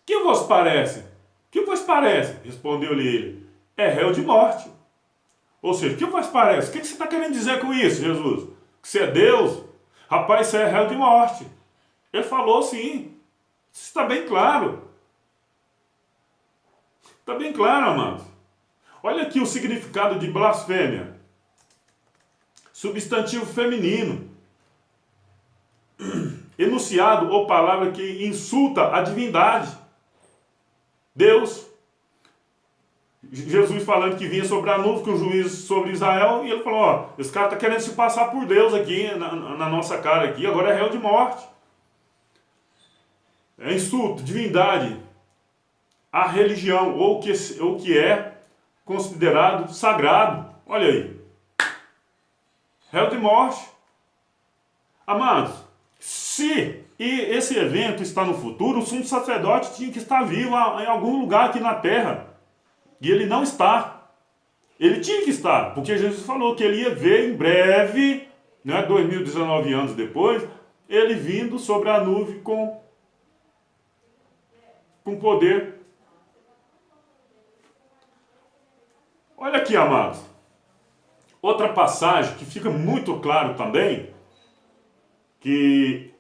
Que vos parece? Que vos parece? Respondeu-lhe ele. É réu de morte. Ou seja, que vos parece? O que você está querendo dizer com isso, Jesus? Que você é Deus? Rapaz, você é réu de morte. Ele falou sim. Isso está bem claro. Está bem claro, amados. Olha aqui o significado de blasfêmia. Substantivo feminino. Enunciado ou palavra que insulta a divindade. Deus. Jesus falando que vinha sobre a nuvem, que o juízo sobre Israel, e ele falou, ó, esse cara está querendo se passar por Deus aqui, na nossa cara aqui, agora é réu de morte. É insulto, divindade, a religião, ou o que é considerado sagrado. Olha aí. Réu de morte. Amados, se esse evento está no futuro, o sumo sacerdote tinha que estar vivo em algum lugar aqui na terra. E ele não está. Ele tinha que estar, porque Jesus falou que ele ia ver em breve, né, 2019 anos depois, ele vindo sobre a nuvem com poder. Olha aqui, amados. Outra passagem que fica muito claro também, que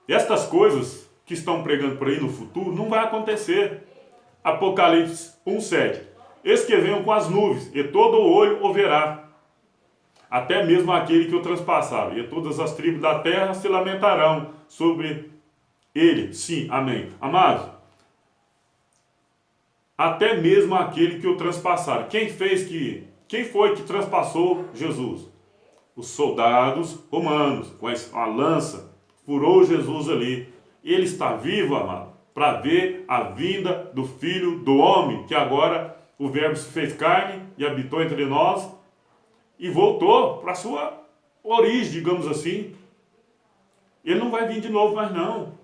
Estas coisas que estão pregando por aí no futuro não vai acontecer. Apocalipse 1:7. Eis que venham com as nuvens, e todo o olho o verá, até mesmo aquele que o transpassaram, e todas as tribos da terra se lamentarão sobre ele. Sim, amém. Amados, até mesmo aquele que o transpassaram. Quem foi que transpassou Jesus? Os soldados romanos, com a lança, furou Jesus ali. Ele está vivo, amado, para ver a vinda do Filho do Homem, que agora o Verbo se fez carne e habitou entre nós e voltou para a sua origem, digamos assim. Ele não vai vir de novo mais não.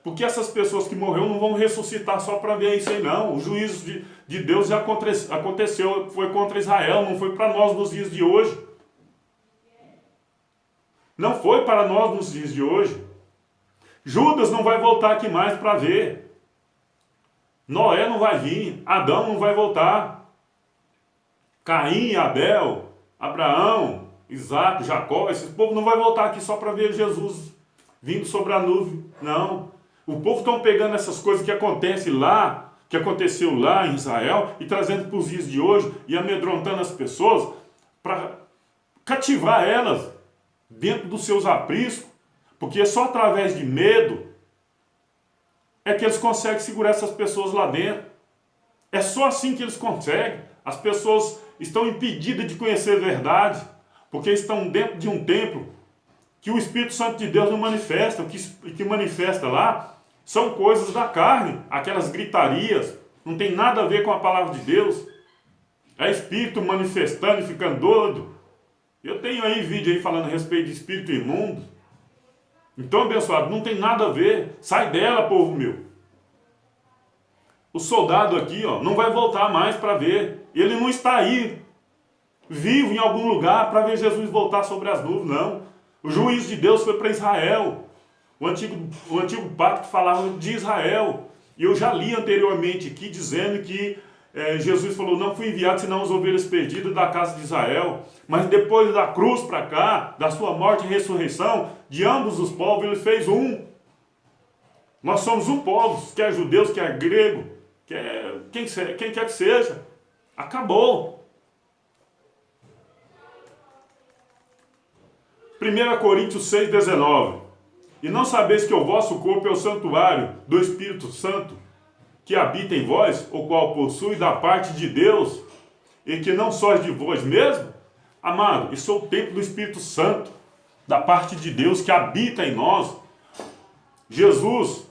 Porque essas pessoas que morreram não vão ressuscitar só para ver isso aí não. O juízo de Deus já aconteceu, foi contra Israel, não foi para nós nos dias de hoje. Não foi para nós nos dias de hoje. Judas não vai voltar aqui mais para ver. Noé não vai vir. Adão não vai voltar. Caim, Abel, Abraão, Isaac, Jacó, esse povo não vai voltar aqui só para ver Jesus vindo sobre a nuvem. Não. O povo estão pegando essas coisas que acontecem lá, que aconteceu lá em Israel, e trazendo para os dias de hoje, e amedrontando as pessoas para cativar elas dentro dos seus apriscos, porque é só através de medo é que eles conseguem segurar essas pessoas lá dentro. É só assim que eles conseguem. As pessoas estão impedidas de conhecer a verdade, porque estão dentro de um templo que o Espírito Santo de Deus não manifesta. O que manifesta lá são coisas da carne, aquelas gritarias, não tem nada a ver com a palavra de Deus. É espírito manifestando e ficando doido. Eu tenho aí vídeo aí falando a respeito de espírito imundo. Então, abençoado, não tem nada a ver. Sai dela, povo meu. O soldado aqui, ó, não vai voltar mais para ver. Ele não está aí, vivo em algum lugar para ver Jesus voltar sobre as nuvens, não. O juízo de Deus foi para Israel. O antigo pacto falava de Israel. E eu já li anteriormente aqui dizendo que Jesus falou, não fui enviado senão as ovelhas perdidas da casa de Israel. Mas depois da cruz para cá, da sua morte e ressurreição, de ambos os povos ele fez um. Nós somos um povo, quer judeus, quer grego, quem quer que seja. Acabou. 1 Coríntios 6,19. E não sabeis que o vosso corpo é o santuário do Espírito Santo, que habita em vós, o qual possui da parte de Deus, e que não sois de vós mesmo? Amado, isso é o templo do Espírito Santo, da parte de Deus, que habita em nós. Jesus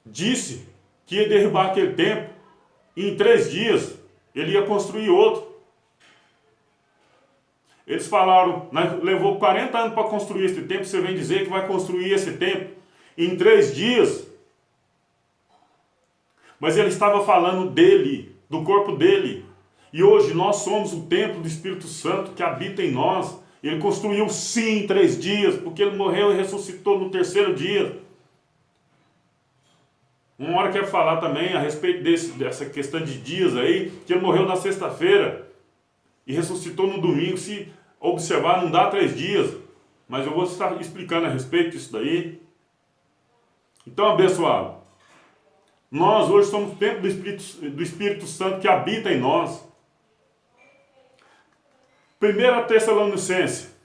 disse que ia derrubar aquele templo, e em 3 dias ele ia construir outro. Eles falaram, levou 40 anos para construir esse templo, você vem dizer que vai construir esse templo em 3 dias. Mas ele estava falando dele, do corpo dele. E hoje nós somos o templo do Espírito Santo que habita em nós. Ele construiu sim em 3 dias, porque ele morreu e ressuscitou no 3º dia. Uma hora eu quero falar também a respeito dessa questão de dias aí, que ele morreu na sexta-feira e ressuscitou no domingo. Se observar, não dá 3 dias. Mas eu vou estar explicando a respeito disso daí. Então, abençoado, nós hoje somos o templo do Espírito Santo que habita em nós. 1 Tessalonicenses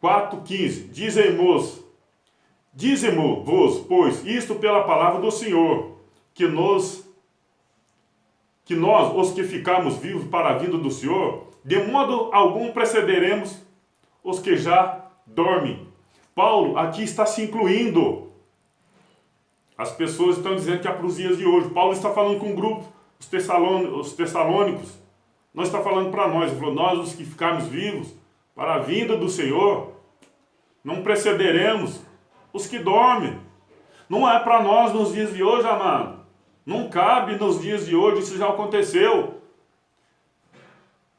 4,15. Dizemo-vos, pois, isto pela palavra do Senhor, que nós, os que ficarmos vivos para a vinda do Senhor, de modo algum precederemos os que já dormem. Paulo aqui está se incluindo. As pessoas estão dizendo que é para os dias de hoje. Paulo está falando com um grupo, os tessalônicos. Não está falando para nós. Ele falou, nós os que ficarmos vivos para a vinda do Senhor, não precederemos os que dormem. Não é para nós nos dias de hoje, amado. Não cabe nos dias de hoje, isso já aconteceu.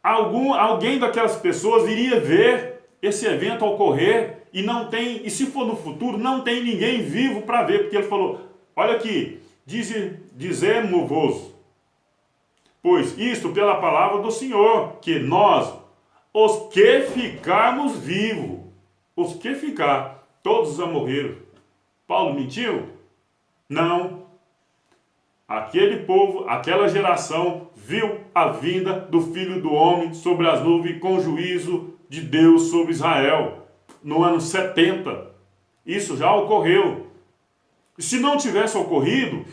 Alguém daquelas pessoas iria ver esse evento ocorrer e se for no futuro, não tem ninguém vivo para ver, porque ele falou, olha aqui, dizemo-vos, pois isto pela palavra do Senhor, que nós, os que ficarmos vivos, os que ficar, Todos já morreram. Paulo mentiu? Não. Aquele povo, aquela geração, viu a vinda do Filho do Homem sobre as nuvens com juízo de Deus sobre Israel, no ano 70. Isso já ocorreu. E se não tivesse ocorrido,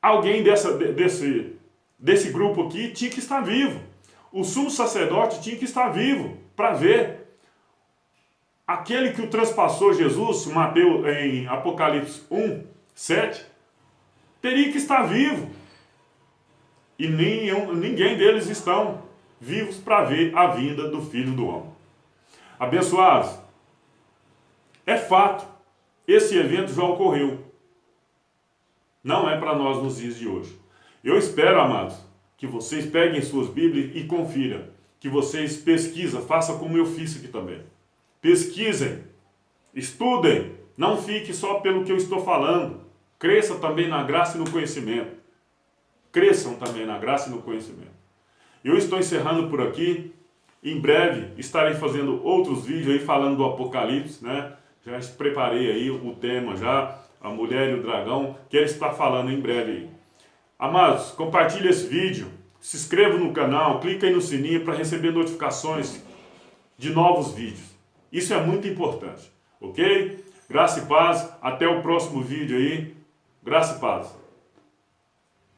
alguém desse grupo aqui tinha que estar vivo. O sumo sacerdote tinha que estar vivo para ver. Aquele que o transpassou Jesus, Mateus, em Apocalipse 1, 7, teria que estar vivo. E ninguém deles estão vivos para ver a vinda do Filho do Homem. Abençoados, é fato, esse evento já ocorreu. Não é para nós nos dias de hoje. Eu espero, amados, que vocês peguem suas Bíblias e confiram. Que vocês pesquisem, façam como eu fiz aqui também. Pesquisem, estudem, não fique só pelo que eu estou falando. Cresça também na graça e no conhecimento. Cresçam também na graça e no conhecimento. Eu estou encerrando por aqui. Em breve estarei fazendo outros vídeos aí falando do Apocalipse, né? Já preparei aí o tema já, a mulher e o dragão. Quero estar falando em breve aí. Amados, compartilhe esse vídeo, se inscreva no canal, clique aí no sininho para receber notificações de novos vídeos. Isso é muito importante, ok? Graça e paz, até o próximo vídeo aí. Graça e paz.